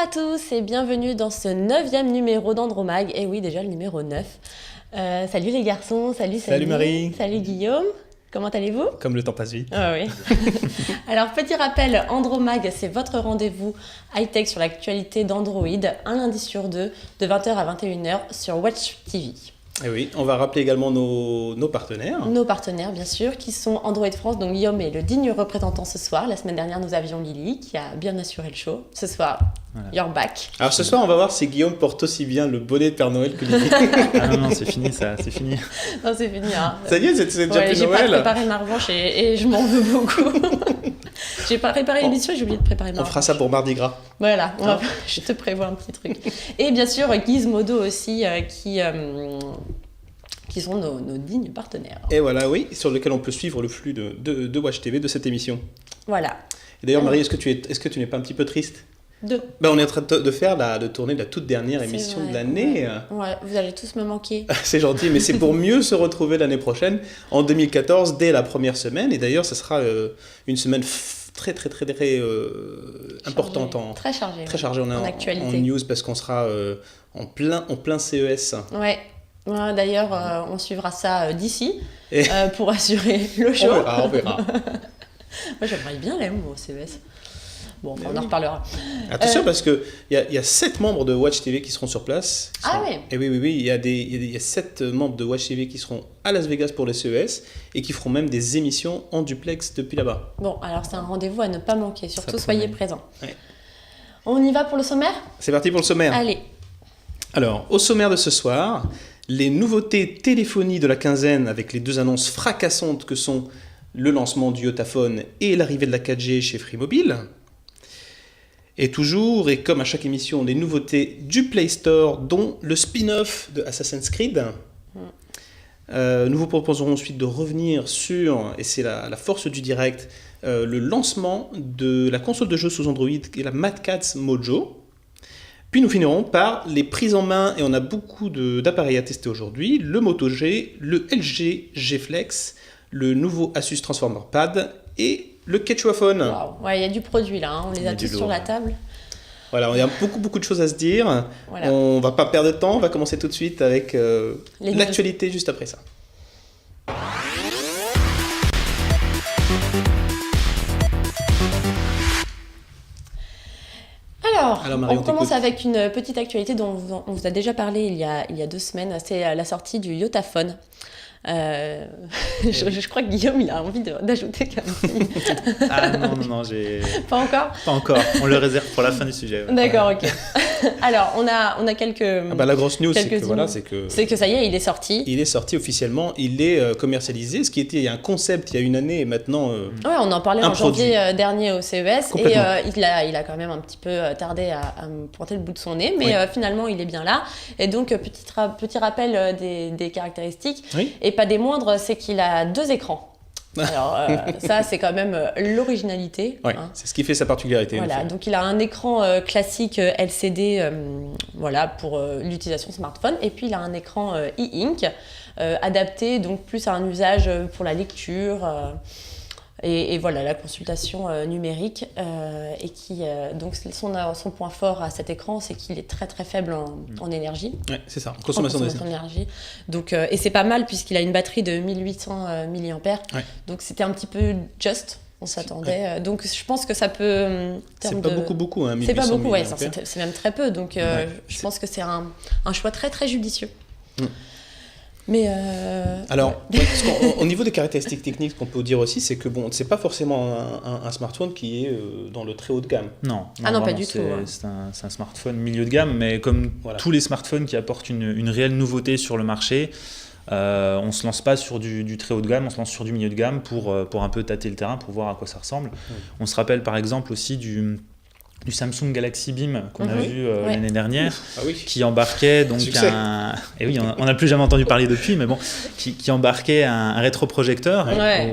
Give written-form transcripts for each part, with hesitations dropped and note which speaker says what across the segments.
Speaker 1: à tous et bienvenue dans ce 9e numéro d'Andromag. Et oui, déjà le numéro 9. Salut les garçons,
Speaker 2: Salut Marie.
Speaker 1: Salut Guillaume, comment allez-vous?
Speaker 2: Comme le temps passe vite.
Speaker 1: Ah oui. Alors petit rappel, Andromag, c'est votre rendez-vous high-tech sur l'actualité d'Android, un lundi sur deux, de 20h à 21h sur Watch TV.
Speaker 2: Et oui, on va rappeler également nos partenaires.
Speaker 1: Nos partenaires, bien sûr, qui sont Android France, donc Guillaume est le digne représentant ce soir. La semaine dernière, nous avions Lily, qui a bien assuré le show. Ce soir, voilà. You're back.
Speaker 2: Alors ce soir, on va voir si Guillaume porte aussi bien le bonnet de Père Noël que Lily.
Speaker 3: Ah non, c'est fini ça, c'est fini.
Speaker 1: Non, c'est fini. Hein.
Speaker 2: Ça y est, c'est déjà plus
Speaker 1: j'ai
Speaker 2: Noël.
Speaker 1: J'ai pas préparé ma revanche et je m'en veux beaucoup. J'ai pas préparé l'émission et j'ai oublié de préparer ma revanche.
Speaker 2: On fera ça pour Mardi Gras.
Speaker 1: Voilà, je te prévois un petit truc. Et bien sûr, Gizmodo aussi, qui sont nos dignes partenaires.
Speaker 2: Et voilà, oui, sur lequel on peut suivre le flux de Watch TV de cette émission.
Speaker 1: Voilà.
Speaker 2: Et d'ailleurs, Marie, est-ce que tu n'es pas un petit peu triste? On est en train de tourner la toute dernière émission de l'année.
Speaker 1: Ouais, vous allez tous me manquer.
Speaker 2: C'est gentil, mais c'est pour mieux se retrouver l'année prochaine, en 2014, dès la première semaine. Et d'ailleurs, ce sera une semaine très importante.
Speaker 1: Très chargée.
Speaker 2: Très chargée en actualité. En news, parce qu'on sera en plein CES.
Speaker 1: Ouais. D'ailleurs, on suivra ça d'ici pour assurer le show.
Speaker 2: On verra.
Speaker 1: Moi, j'aimerais bien aller au CES. Bon, on en reparlera.
Speaker 2: Attention, parce qu'il y a 7 membres de Watch TV qui seront sur place.
Speaker 1: Oui.
Speaker 2: Et oui, il y a 7 membres de Watch TV qui seront à Las Vegas pour les CES et qui feront même des émissions en duplex depuis là-bas.
Speaker 1: Bon, alors c'est un rendez-vous à ne pas manquer. Surtout, soyez présents.
Speaker 2: Ouais.
Speaker 1: On y va pour le sommaire ?
Speaker 2: C'est parti pour le sommaire.
Speaker 1: Allez.
Speaker 2: Alors, au sommaire de ce soir, les nouveautés téléphonie de la quinzaine avec les 2 annonces fracassantes que sont le lancement du Yotaphone et l'arrivée de la 4G chez Free Mobile. Et toujours, et comme à chaque émission, les nouveautés du Play Store, dont le spin-off de Assassin's Creed. Nous vous proposerons ensuite de revenir sur, et c'est la force du direct, le lancement de la console de jeu sous Android, qui est la Mad Catz Mojo. Puis nous finirons par les prises en main, et on a beaucoup d'appareils à tester aujourd'hui, le Moto G, le LG G Flex, le nouveau Asus Transformer Pad et le Quechuaphone.
Speaker 1: Wow. Ouais, il y a du produit là, on les a tous sur la table.
Speaker 2: Voilà, il y a beaucoup de choses à se dire. Voilà. On ne va pas perdre de temps, on va commencer tout de suite avec l'actualité juste après ça.
Speaker 1: Alors Marie, on commence avec une petite actualité dont on vous a déjà parlé il y a 2 semaines, c'est la sortie du Yotaphone. Je crois que Guillaume il a envie d'ajouter
Speaker 3: Ah non, j'ai...
Speaker 1: Pas encore ?
Speaker 3: Pas encore, on le réserve pour la fin du sujet.
Speaker 1: Ouais. D'accord, ok. Alors, on a quelques...
Speaker 2: la grosse news, c'est que
Speaker 1: ça y est, il est sorti.
Speaker 2: Il est sorti officiellement, il est commercialisé, ce qui était il y a un concept il y a une année et maintenant...
Speaker 1: Ouais, on en parlait en janvier dernier au CES et il a quand même un petit peu tardé à me pointer le bout de son nez, mais finalement il est bien là. Et donc, petit rappel des caractéristiques.
Speaker 2: Oui.
Speaker 1: Et pas des moindres, c'est qu'il a 2 écrans. Alors ça, c'est quand même l'originalité.
Speaker 2: Ouais, c'est ce qui fait sa particularité.
Speaker 1: Voilà, donc il a un écran classique LCD pour l'utilisation smartphone. Et puis il a un écran e-ink adapté donc plus à un usage pour la lecture et voilà, la consultation numérique. Et qui donc son point fort à cet écran, c'est qu'il est très très faible en énergie.
Speaker 2: Ouais, c'est ça, consommation
Speaker 1: d'énergie. Donc, et c'est pas mal puisqu'il a une batterie de 1800 mAh. Ouais. Donc c'était un petit peu juste. On s'attendait. Ouais. Donc je pense que ça peut...
Speaker 2: C'est pas beaucoup, hein, 1800
Speaker 1: C'est pas beaucoup,
Speaker 2: ouais.
Speaker 1: C'est même très peu. Donc je pense que c'est un choix très très judicieux. Mais
Speaker 2: alors, au niveau des caractéristiques techniques, ce qu'on peut dire aussi, c'est que c'est pas forcément un smartphone qui est dans le très haut de gamme.
Speaker 3: Non,
Speaker 1: pas du tout.
Speaker 3: C'est un smartphone milieu de gamme, mais comme tous les smartphones qui apportent une réelle nouveauté sur le marché, on se lance pas sur du très haut de gamme, on se lance sur du milieu de gamme pour un peu tâter le terrain, pour voir à quoi ça ressemble. On se rappelle par exemple aussi du Samsung Galaxy Beam qu'on a vu l'année dernière, qui embarquait donc et oui, on n'a plus jamais entendu parler depuis, mais bon, qui embarquait un rétroprojecteur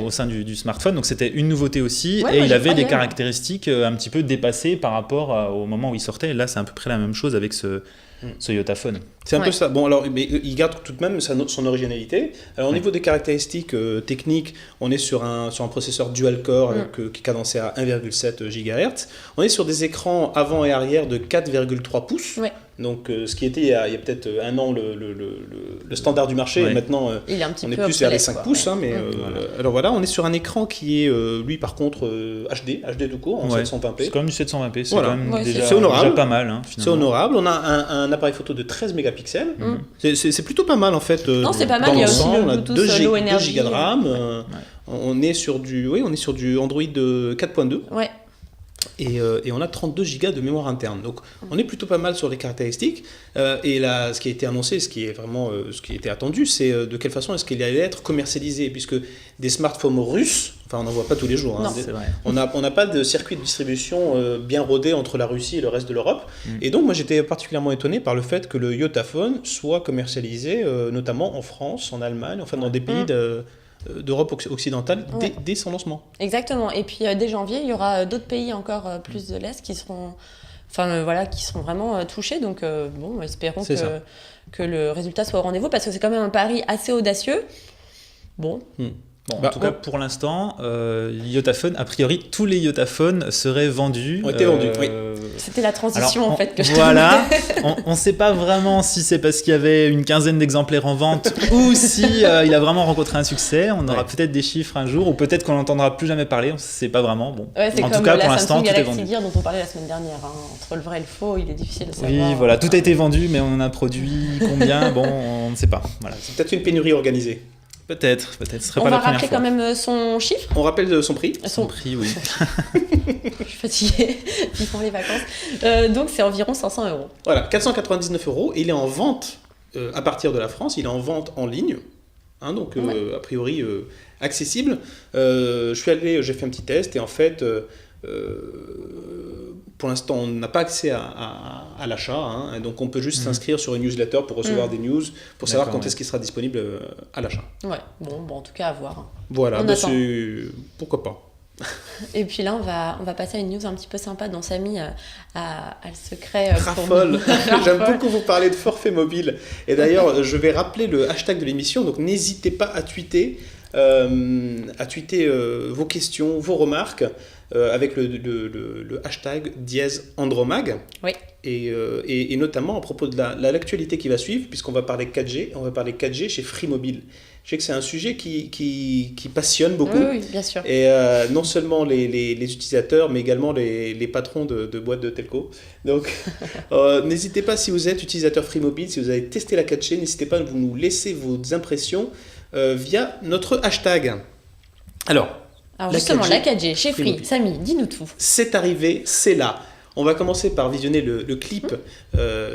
Speaker 3: au sein du smartphone. Donc c'était une nouveauté aussi, et il avait des caractéristiques un petit peu dépassées par rapport au moment où il sortait. Et là, c'est à peu près la même chose avec ce Yotaphone.
Speaker 2: C'est un peu ça. Bon, alors, mais il garde tout de même son originalité. Alors, au niveau des caractéristiques techniques, on est sur un processeur dual-core qui est cadencé à 1,7 GHz. On est sur des écrans avant et arrière de 4,3 pouces.
Speaker 1: Ouais.
Speaker 2: Donc, ce qui était il y a peut-être un an le standard du marché, et maintenant
Speaker 1: il est
Speaker 2: on est plus vers les 5 pouces. Hein, mais, alors voilà, on est sur un écran qui est, lui par contre, HD tout court, en 720p.
Speaker 3: C'est quand même du 720p, c'est quand même
Speaker 2: c'est honorable.
Speaker 3: Déjà pas mal. Hein,
Speaker 2: c'est honorable, on a un appareil photo de 13 mégapixels. C'est plutôt pas mal en fait.
Speaker 1: Non, c'est pas mal, il y a aussi le Bluetooth Low Energy.
Speaker 2: 2 Go de RAM, on est sur du Android 4.2.
Speaker 1: Ouais.
Speaker 2: Et on a 32 Go de mémoire interne. Donc on est plutôt pas mal sur les caractéristiques. Et là, ce qui a été annoncé, ce qui est vraiment ce qui était attendu, c'est de quelle façon est-ce qu'il allait être commercialisé, puisque des smartphones russes, enfin on n'en voit pas tous les jours.
Speaker 1: Non,
Speaker 2: c'est vrai. On n'a pas de circuit de distribution bien rodé entre la Russie et le reste de l'Europe. Et donc moi j'étais particulièrement étonné par le fait que le Yotaphone soit commercialisé notamment en France, en Allemagne, enfin dans des pays d'Europe occidentale dès son lancement.
Speaker 1: Exactement. Et puis dès janvier, il y aura d'autres pays encore plus de l'Est qui seront vraiment touchés. Donc espérons que le résultat soit au rendez-vous, parce que c'est quand même un pari assez audacieux. Bon,
Speaker 3: en tout cas, pour l'instant, Yotaphone, a priori, tous les Yotaphones seraient vendus.
Speaker 2: Ont été vendus, oui.
Speaker 1: C'était la transition que je
Speaker 3: voilà, on ne sait pas vraiment si c'est parce qu'il y avait une quinzaine d'exemplaires en vente ou si il a vraiment rencontré un succès. On aura peut-être des chiffres un jour, ou peut-être qu'on n'entendra plus jamais parler. On ne sait pas vraiment. Bon.
Speaker 1: C'est
Speaker 3: en
Speaker 1: comme
Speaker 3: tout cas,
Speaker 1: la
Speaker 3: pour l'instant,
Speaker 1: Samsung
Speaker 3: tout est
Speaker 1: Galaxy
Speaker 3: vendu.
Speaker 1: Gear dont on parlait la semaine dernière. Entre le vrai et le faux, il est difficile de savoir.
Speaker 3: Oui, voilà, tout a été vendu, mais on en a produit combien? Bon, on ne sait pas. Voilà.
Speaker 2: C'est peut-être une pénurie organisée.
Speaker 3: Peut-être, ce serait pas la première fois.
Speaker 1: On va rappeler quand même son chiffre.
Speaker 2: On rappelle son prix.
Speaker 3: Son prix, oui.
Speaker 1: Je suis fatiguée, vivement les vacances. Donc c'est environ 500 €.
Speaker 2: Voilà, 499 €. Il est en vente à partir de la France, il est en vente en ligne. Donc a priori accessible. J'ai fait un petit test, et en fait, pour l'instant, on n'a pas accès à l'achat, donc on peut juste s'inscrire sur une newsletter pour recevoir des news, pour savoir quand est-ce qu'il sera disponible à l'achat.
Speaker 1: Ouais, bon, en tout cas à voir.
Speaker 2: Voilà, pourquoi pas.
Speaker 1: Et puis là, on va passer à une news un petit peu sympa dont Samy a le secret.
Speaker 2: Rafole. J'aime beaucoup vous parler de forfait mobile. Et d'ailleurs, je vais rappeler le hashtag de l'émission, donc n'hésitez pas à tweeter vos questions, vos remarques avec le hashtag #Andromag.
Speaker 1: Oui.
Speaker 2: Et notamment à propos de l'actualité qui va suivre, puisqu'on va parler 4G, on va parler 4G chez Free Mobile. Je sais que c'est un sujet qui passionne beaucoup.
Speaker 1: Oui, bien sûr.
Speaker 2: Et non seulement les utilisateurs, mais également les patrons de boîtes de telco. Donc, n'hésitez pas, si vous êtes utilisateur Free Mobile, si vous avez testé la 4G, n'hésitez pas à nous laisser vos impressions via notre hashtag. Alors
Speaker 1: justement, la 4G chez Free, Samy, dis-nous tout.
Speaker 2: C'est arrivé, c'est là. On va commencer par visionner le clip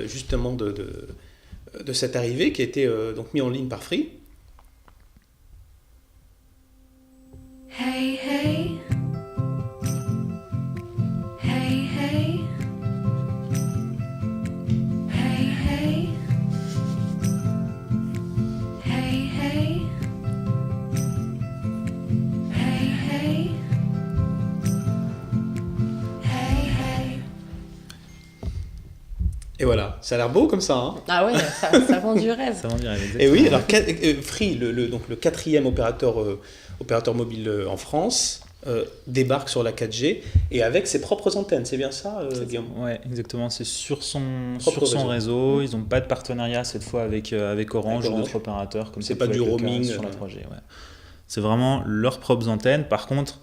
Speaker 2: justement de cette arrivée qui a été donc mis en ligne par Free.
Speaker 4: Hey, hey. Hey, hey. Hey, hey. Hey, hey. Hey, hey. Hey, hey.
Speaker 2: Et voilà, ça a l'air beau comme ça. Hein.
Speaker 1: Ah ouais, ça vend du rêve.
Speaker 3: Ça vend du rêve, exactement.
Speaker 2: Et oui, alors Free, donc le quatrième opérateur mobile en France, débarque sur la 4G et avec ses propres antennes. C'est bien ça, Guillaume ?
Speaker 3: Ouais, exactement. C'est sur son
Speaker 2: réseau.
Speaker 3: Ils n'ont pas de partenariat cette fois avec Orange ou d'autres opérateurs. Comme
Speaker 2: c'est
Speaker 3: ça
Speaker 2: pas
Speaker 3: peut
Speaker 2: du
Speaker 3: être le cas
Speaker 2: roaming
Speaker 3: sur la 3G. Ouais. C'est vraiment leurs propres antennes. Par contre,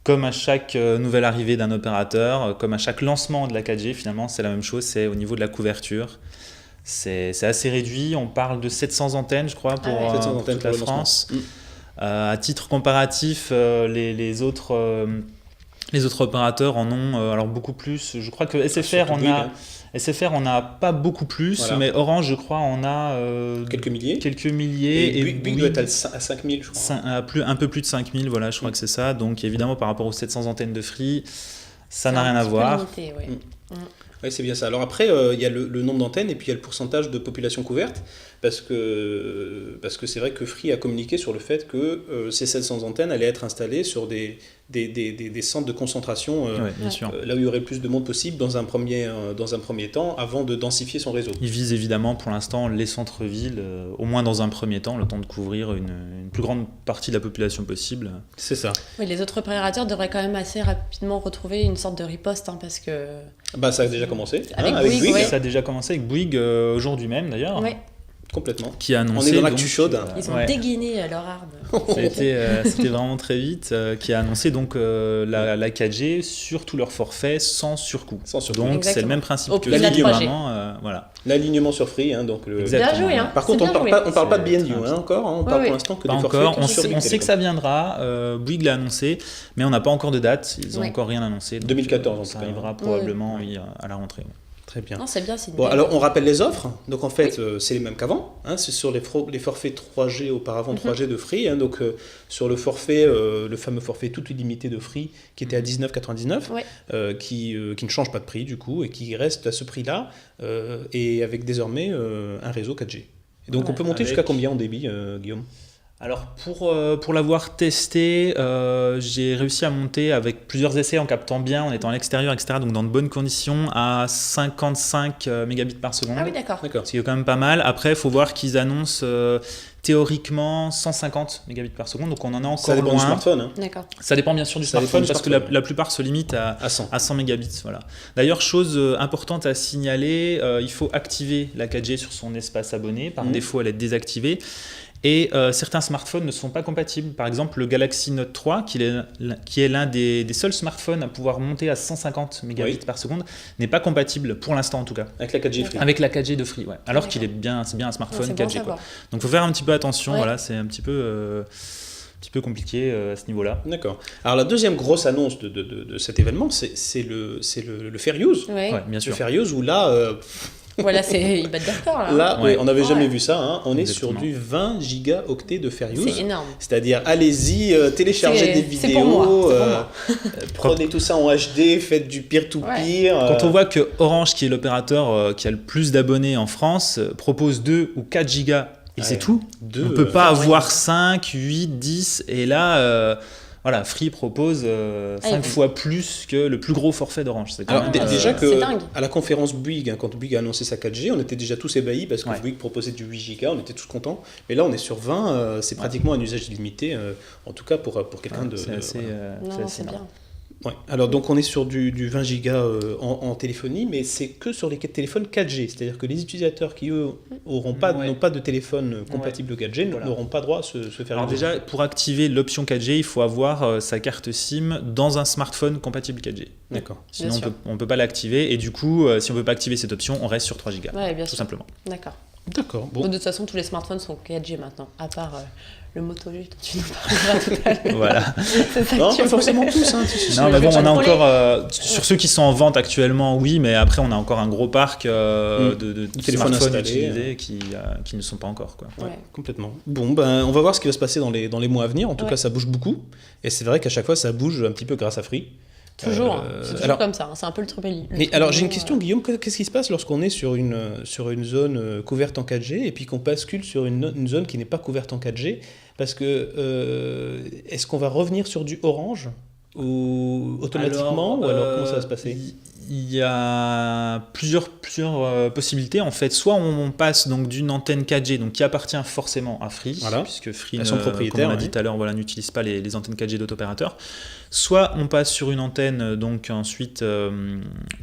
Speaker 3: comme à chaque nouvelle arrivée d'un opérateur, comme à chaque lancement de la 4G, finalement, c'est la même chose. C'est au niveau de la couverture. C'est assez réduit. On parle de 700 antennes, je crois, pour toute la France. À titre comparatif, les autres opérateurs en ont alors beaucoup plus. Je crois que SFR on a pas beaucoup plus, voilà. Mais Orange, je crois, en a quelques milliers.
Speaker 2: Et Bouygues doit être à 5000, je crois.
Speaker 3: Un peu plus de 5000, voilà, je crois que c'est ça. Donc évidemment, par rapport aux 700 antennes de Free, ça n'a rien à voir.
Speaker 1: Limité, ouais.
Speaker 2: Ouais, c'est bien ça. Alors après, il y a le nombre d'antennes et puis il y a le pourcentage de population couverte, parce que c'est vrai que Free a communiqué sur le fait que ces 700 antennes allaient être installées sur des centres de concentration,
Speaker 3: Ouais, bien sûr.
Speaker 2: là où il y aurait le plus de monde possible dans un premier temps, avant de densifier son réseau.
Speaker 3: Ils visent évidemment pour l'instant les centres-villes, au moins dans un premier temps, le temps de couvrir une plus grande partie de la population possible.
Speaker 2: C'est ça.
Speaker 1: Oui, les autres opérateurs devraient quand même assez rapidement retrouver une sorte de riposte, hein, parce que...
Speaker 2: Bah, ça a déjà commencé.
Speaker 1: Avec
Speaker 2: avec
Speaker 1: Bouygues, ouais.
Speaker 3: Ça a déjà commencé avec Bouygues aujourd'hui même d'ailleurs,
Speaker 1: Ouais,
Speaker 2: Complètement.
Speaker 3: qui a annoncé.
Speaker 2: On est dans l'actu
Speaker 3: donc,
Speaker 2: chaude.
Speaker 1: ils ont
Speaker 3: ouais.
Speaker 1: dégainé leur arme.
Speaker 3: C'était vraiment très vite, qui a annoncé donc la 4G sur tout leur forfait sans surcoût.
Speaker 2: Sans surcoût.
Speaker 3: Donc c'est
Speaker 1: Exactement.
Speaker 3: le même principe
Speaker 1: Au
Speaker 3: que
Speaker 1: prix de la
Speaker 3: Free,
Speaker 1: 3G.
Speaker 3: vraiment, voilà.
Speaker 2: L'alignement sur Free, hein, donc le...
Speaker 3: Exactement.
Speaker 1: Bien joué, hein.
Speaker 2: Par contre,
Speaker 1: C'est
Speaker 2: on parle
Speaker 1: bien
Speaker 2: pas, on parle pas de
Speaker 3: C'est
Speaker 2: BNU
Speaker 3: très
Speaker 2: encore, hein, on
Speaker 1: Ouais,
Speaker 2: parle
Speaker 1: ouais.
Speaker 2: pour l'instant que
Speaker 3: Pas
Speaker 2: des forfaits
Speaker 3: encore,
Speaker 2: qui
Speaker 3: on
Speaker 2: sont sur
Speaker 3: sait,
Speaker 2: Bouygues
Speaker 3: on sait que
Speaker 2: Télécom.
Speaker 3: ça viendra, Bouygues l'a annoncé, mais on n'a pas encore de date, ils n'ont
Speaker 1: Ouais.
Speaker 3: encore rien annoncé. Donc,
Speaker 2: 2014 en
Speaker 3: ça
Speaker 2: tout cas.
Speaker 3: arrivera probablement oui, à la rentrée.
Speaker 2: Très bien.
Speaker 1: Non, c'est bien, c'est une
Speaker 2: Bon,
Speaker 1: belle-
Speaker 2: alors on rappelle les offres. Donc en fait, c'est les mêmes qu'avant. Hein, c'est sur les forfaits 3G auparavant, 3G de Free. Hein, donc sur le forfait, le fameux forfait tout illimité de Free, qui était à 19,99,
Speaker 1: Ouais.
Speaker 2: qui ne change pas de prix du coup et qui reste à ce prix-là, et avec désormais un réseau 4G. Et donc
Speaker 1: Ouais.
Speaker 2: on peut monter
Speaker 3: Avec-
Speaker 2: jusqu'à combien en débit, Guillaume?
Speaker 3: Alors pour l'avoir testé, j'ai réussi à monter avec plusieurs essais en captant bien, en étant à l'extérieur, etc. Donc dans de bonnes conditions, à 55 mégabits par seconde.
Speaker 1: Ah oui, d'accord.
Speaker 2: D'accord.
Speaker 3: Ce qui est quand même pas mal. Après, il faut voir qu'ils annoncent théoriquement 150 mégabits par seconde, donc on en est encore
Speaker 2: Ça dépend
Speaker 3: loin.
Speaker 2: du smartphone. Hein,
Speaker 1: D'accord.
Speaker 3: Ça dépend bien sûr du
Speaker 2: Ça dépend
Speaker 3: smartphone,
Speaker 2: du
Speaker 3: parce que
Speaker 2: smartphone,
Speaker 3: la plupart se limitent
Speaker 2: à 100.
Speaker 3: à 100 mégabits. Voilà. D'ailleurs, chose importante à signaler, il faut activer la 4G sur son espace abonné. Par défaut, elle est désactivée. Et certains smartphones ne sont pas compatibles. Par exemple, le Galaxy Note 3, qui est l'un des seuls smartphones à pouvoir monter à 150 mégabits par seconde, n'est pas compatible, pour l'instant en tout cas,
Speaker 2: Avec la 4G Free.
Speaker 3: avec la 4G de Free. Ouais. Alors qu'il
Speaker 1: D'accord.
Speaker 3: c'est bien un
Speaker 1: Non,
Speaker 3: smartphone
Speaker 1: c'est bon à
Speaker 3: 4G. Quoi.
Speaker 1: savoir.
Speaker 3: Donc il faut faire un petit peu attention,
Speaker 1: Ouais.
Speaker 3: voilà, c'est un petit peu compliqué à ce niveau-là.
Speaker 2: D'accord. Alors la deuxième grosse annonce de cet événement, c'est le Fair Use.
Speaker 1: Ouais.
Speaker 3: Ouais, bien
Speaker 2: Le
Speaker 3: sûr.
Speaker 2: Fair Use où là,
Speaker 1: Voilà, ils battent des records, là.
Speaker 2: là
Speaker 3: Ouais.
Speaker 2: on n'avait jamais
Speaker 1: Ouais.
Speaker 2: vu ça. Hein. On est sur
Speaker 3: Exactement.
Speaker 2: du 20 gigaoctets de Fair Use.
Speaker 1: C'est énorme.
Speaker 2: C'est-à-dire, allez-y, téléchargez des
Speaker 1: C'est
Speaker 2: vidéos,
Speaker 1: pour moi, c'est pour moi.
Speaker 2: prenez tout ça en HD, faites du peer-to-peer.
Speaker 3: Quand on voit que Orange, qui est l'opérateur qui a le plus d'abonnés en France, propose 2 ou 4 gigas, et c'est tout.
Speaker 2: deux,
Speaker 3: On ne peut pas
Speaker 1: ouais.
Speaker 3: avoir 5, 8, 10, et là, voilà, Free propose 5
Speaker 1: oui.
Speaker 3: fois plus que le plus gros forfait d'Orange. C'est quand
Speaker 2: Alors,
Speaker 3: même,
Speaker 2: déjà
Speaker 1: c'est
Speaker 2: que
Speaker 1: dingue.
Speaker 2: à la conférence Bouygues, hein, quand Bouygues a annoncé sa 4G, on était déjà tous ébahis parce que
Speaker 3: Ouais.
Speaker 2: Bouygues proposait du 8 Go, on était tous contents. Mais là, on est sur 20, c'est pratiquement un usage illimité, en tout cas pour quelqu'un de.
Speaker 3: c'est assez,
Speaker 2: voilà.
Speaker 1: Non, c'est
Speaker 3: énorme.
Speaker 1: bien.
Speaker 2: Ouais. Alors donc on est sur du 20 gigas en téléphonie, mais c'est que sur les téléphones 4G, c'est-à-dire que les utilisateurs qui eux n'ont pas de téléphone compatible 4G
Speaker 3: Voilà.
Speaker 2: n'auront pas droit à se faire.
Speaker 3: Alors déjà, pour activer l'option 4G, il faut avoir sa carte SIM dans un smartphone compatible 4G.
Speaker 2: D'accord.
Speaker 3: Sinon,
Speaker 1: Bien sûr.
Speaker 3: on ne peut pas l'activer. Et du coup, si on ne veut pas activer cette option, on reste sur 3 Go.
Speaker 1: Ouais, bien
Speaker 3: Tout
Speaker 1: sûr.
Speaker 3: simplement.
Speaker 1: D'accord.
Speaker 2: D'accord.
Speaker 1: Bon,
Speaker 2: Bon.
Speaker 1: de toute façon, tous les smartphones sont 4G maintenant, à part le Moto G dont tu nous parleras tout à l'heure.
Speaker 3: Voilà.
Speaker 1: C'est ça
Speaker 2: Non,
Speaker 1: que tu
Speaker 2: pas forcément
Speaker 1: voulais.
Speaker 2: tous. Hein,
Speaker 3: Non, mais
Speaker 1: je
Speaker 3: bon,
Speaker 1: vais
Speaker 3: on a
Speaker 1: contrôler.
Speaker 3: encore. Sur ceux qui sont en vente actuellement, oui, mais après, on a encore un gros parc de
Speaker 2: téléphones
Speaker 3: smartphones
Speaker 2: installés,
Speaker 3: utilisés qui ne sont pas encore. Quoi.
Speaker 2: Ouais,
Speaker 1: Ouais.
Speaker 2: complètement. Bon, ben, on va voir ce qui va se passer dans les mois à venir. En tout
Speaker 1: Ouais.
Speaker 2: cas, ça bouge beaucoup. Et c'est vrai qu'à chaque fois, ça bouge un petit peu grâce à Free.
Speaker 1: Toujours, hein. C'est toujours
Speaker 2: alors-
Speaker 1: comme ça, hein. C'est un peu le trupelli.
Speaker 2: Mais alors, j'ai une question, Guillaume. Qu'est-ce qui se passe lorsqu'on est sur une zone couverte en 4G et puis qu'on bascule sur une zone qui n'est pas couverte en 4G? Parce que est-ce qu'on va revenir sur du orange ou automatiquement ou alors comment ça va se passer?
Speaker 3: Il y a plusieurs possibilités. En fait, soit on passe donc d'une antenne 4G, donc qui appartient forcément à Free,
Speaker 2: Voilà.
Speaker 3: puisque Free,
Speaker 2: Elles sont
Speaker 3: comme
Speaker 2: propriétaires,
Speaker 3: on l'a
Speaker 2: oui.
Speaker 3: dit tout à l'heure, voilà, n'utilise pas les antennes 4G d'auto-opérateurs. Soit on passe sur une antenne donc ensuite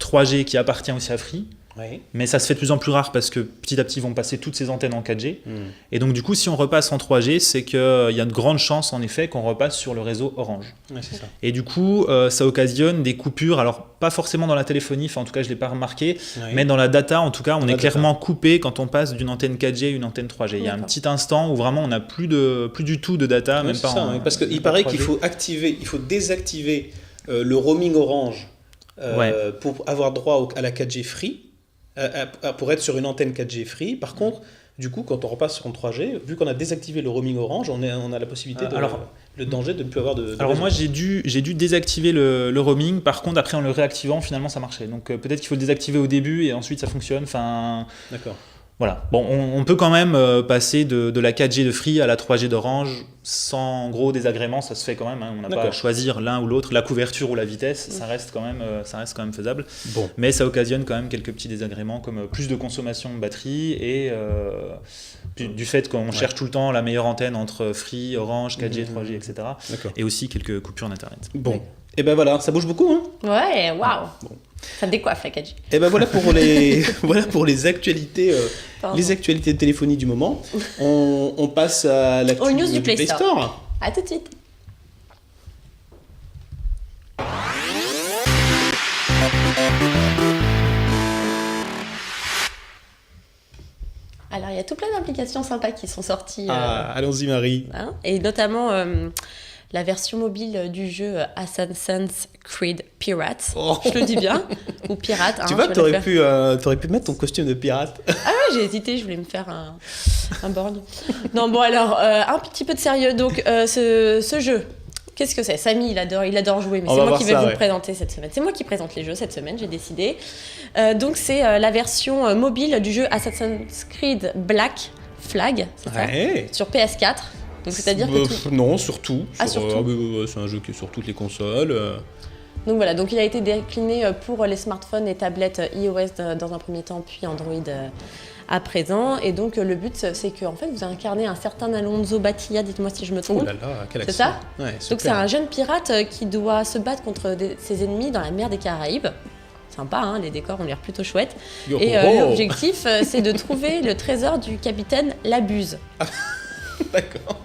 Speaker 3: 3G qui appartient aussi à Free.
Speaker 2: Ouais.
Speaker 3: Mais ça se fait de plus en plus rare parce que petit à petit ils vont passer toutes ces antennes en 4G.
Speaker 2: Hmm.
Speaker 3: Et donc du coup, si on repasse en 3G, c'est qu'il y a de grandes chances en effet qu'on repasse sur le réseau Orange.
Speaker 2: Ouais, c'est ça.
Speaker 3: Et du coup, ça occasionne des coupures, alors pas forcément dans la téléphonie, enfin en tout cas je ne l'ai pas remarqué,
Speaker 2: Ouais.
Speaker 3: mais dans la data en tout cas, on
Speaker 2: Dans
Speaker 3: est
Speaker 2: la data.
Speaker 3: clairement coupé quand on passe d'une antenne 4G à une antenne 3G. Il y a un
Speaker 1: D'accord.
Speaker 3: petit instant où vraiment on n'a plus du tout de data,
Speaker 2: Ouais,
Speaker 3: même
Speaker 2: c'est
Speaker 3: pas
Speaker 2: ça,
Speaker 3: en-
Speaker 2: ouais, parce
Speaker 3: même
Speaker 2: qu'il
Speaker 3: pas
Speaker 2: paraît
Speaker 3: 3G.
Speaker 2: il faut désactiver le roaming Orange pour avoir droit à la 4G Free, pour être sur une antenne 4G Free. Par contre, du coup, quand on repasse sur une 3G, vu qu'on a désactivé le roaming Orange, on a la possibilité de...
Speaker 3: Alors,
Speaker 2: le danger de ne plus avoir de
Speaker 3: Alors
Speaker 2: réseau.
Speaker 3: moi j'ai dû désactiver le roaming, par contre après en le réactivant finalement ça marchait. Donc peut-être qu'il faut le désactiver au début et ensuite ça fonctionne. Enfin
Speaker 2: D'accord.
Speaker 3: voilà. Bon, on peut quand même passer de la 4G de Free à la 3G d'Orange sans gros désagréments, ça se fait quand même. Hein. On n'a pas à
Speaker 2: D'accord.
Speaker 3: choisir l'un ou l'autre, la couverture ou la vitesse, ça reste quand même faisable.
Speaker 2: Bon.
Speaker 3: Mais ça occasionne quand même quelques petits désagréments comme plus de consommation de batterie et du fait qu'on cherche tout le temps la meilleure antenne entre Free, Orange, 4G, 3G, etc.
Speaker 2: D'accord.
Speaker 3: Et aussi quelques coupures d'internet.
Speaker 2: Bon. Et ben voilà, ça bouge beaucoup, hein.
Speaker 1: Ouais, waouh.
Speaker 2: Bon.
Speaker 1: Ça décoiffe la 4G.
Speaker 2: Et ben voilà pour les voilà pour les actualités
Speaker 1: Pardon.
Speaker 2: de téléphonie du moment. On passe à la
Speaker 1: Aux news du Play Store. À tout de suite. Alors, il y a tout plein d'applications sympas qui sont sorties.
Speaker 2: Ah, allons-y Marie.
Speaker 1: Hein, et notamment la version mobile du jeu Assassin's Creed Pirates.
Speaker 2: Oh.
Speaker 1: Je le dis bien. Ou Pirate.
Speaker 2: Tu
Speaker 1: hein,
Speaker 2: vois,
Speaker 1: je vais le
Speaker 2: t'aurais
Speaker 1: faire.
Speaker 2: pu mettre ton costume de pirate.
Speaker 1: Ah ouais, j'ai hésité, je voulais me faire un borgne. Non, bon, alors, un petit peu de sérieux. Donc, ce jeu, qu'est-ce que c'est? Samy, il adore jouer, mais
Speaker 2: On
Speaker 1: c'est
Speaker 2: va
Speaker 1: moi
Speaker 2: voir
Speaker 1: qui vais
Speaker 2: ça,
Speaker 1: vous
Speaker 2: ouais.
Speaker 1: le présenter cette semaine. C'est moi qui présente les jeux cette semaine, j'ai décidé. Donc, c'est la version mobile du jeu Assassin's Creed Black Flag, c'est ça?
Speaker 2: Ouais.
Speaker 1: Sur PS4. Donc, c'est-à-dire que tout...
Speaker 2: Non, surtout.
Speaker 1: Ah, surtout.
Speaker 2: C'est un jeu qui est sur toutes les consoles.
Speaker 1: Donc voilà, donc il a été décliné pour les smartphones et tablettes iOS dans un premier temps, puis Android à présent. Et donc le but, c'est que en fait, vous incarnez un certain Alonso Batilla, dites-moi si je me trompe.
Speaker 2: Oh là là, quel
Speaker 1: C'est
Speaker 2: accent.
Speaker 1: ça?
Speaker 2: Ouais,
Speaker 1: Donc
Speaker 2: super.
Speaker 1: c'est un jeune pirate qui doit se battre contre ses ennemis dans la mer des Caraïbes. Sympa, hein, les décors ont l'air plutôt chouettes.
Speaker 2: Yo,
Speaker 1: Et
Speaker 2: oh, oh.
Speaker 1: l'objectif, c'est de trouver le trésor du capitaine Labuse.
Speaker 2: D'accord.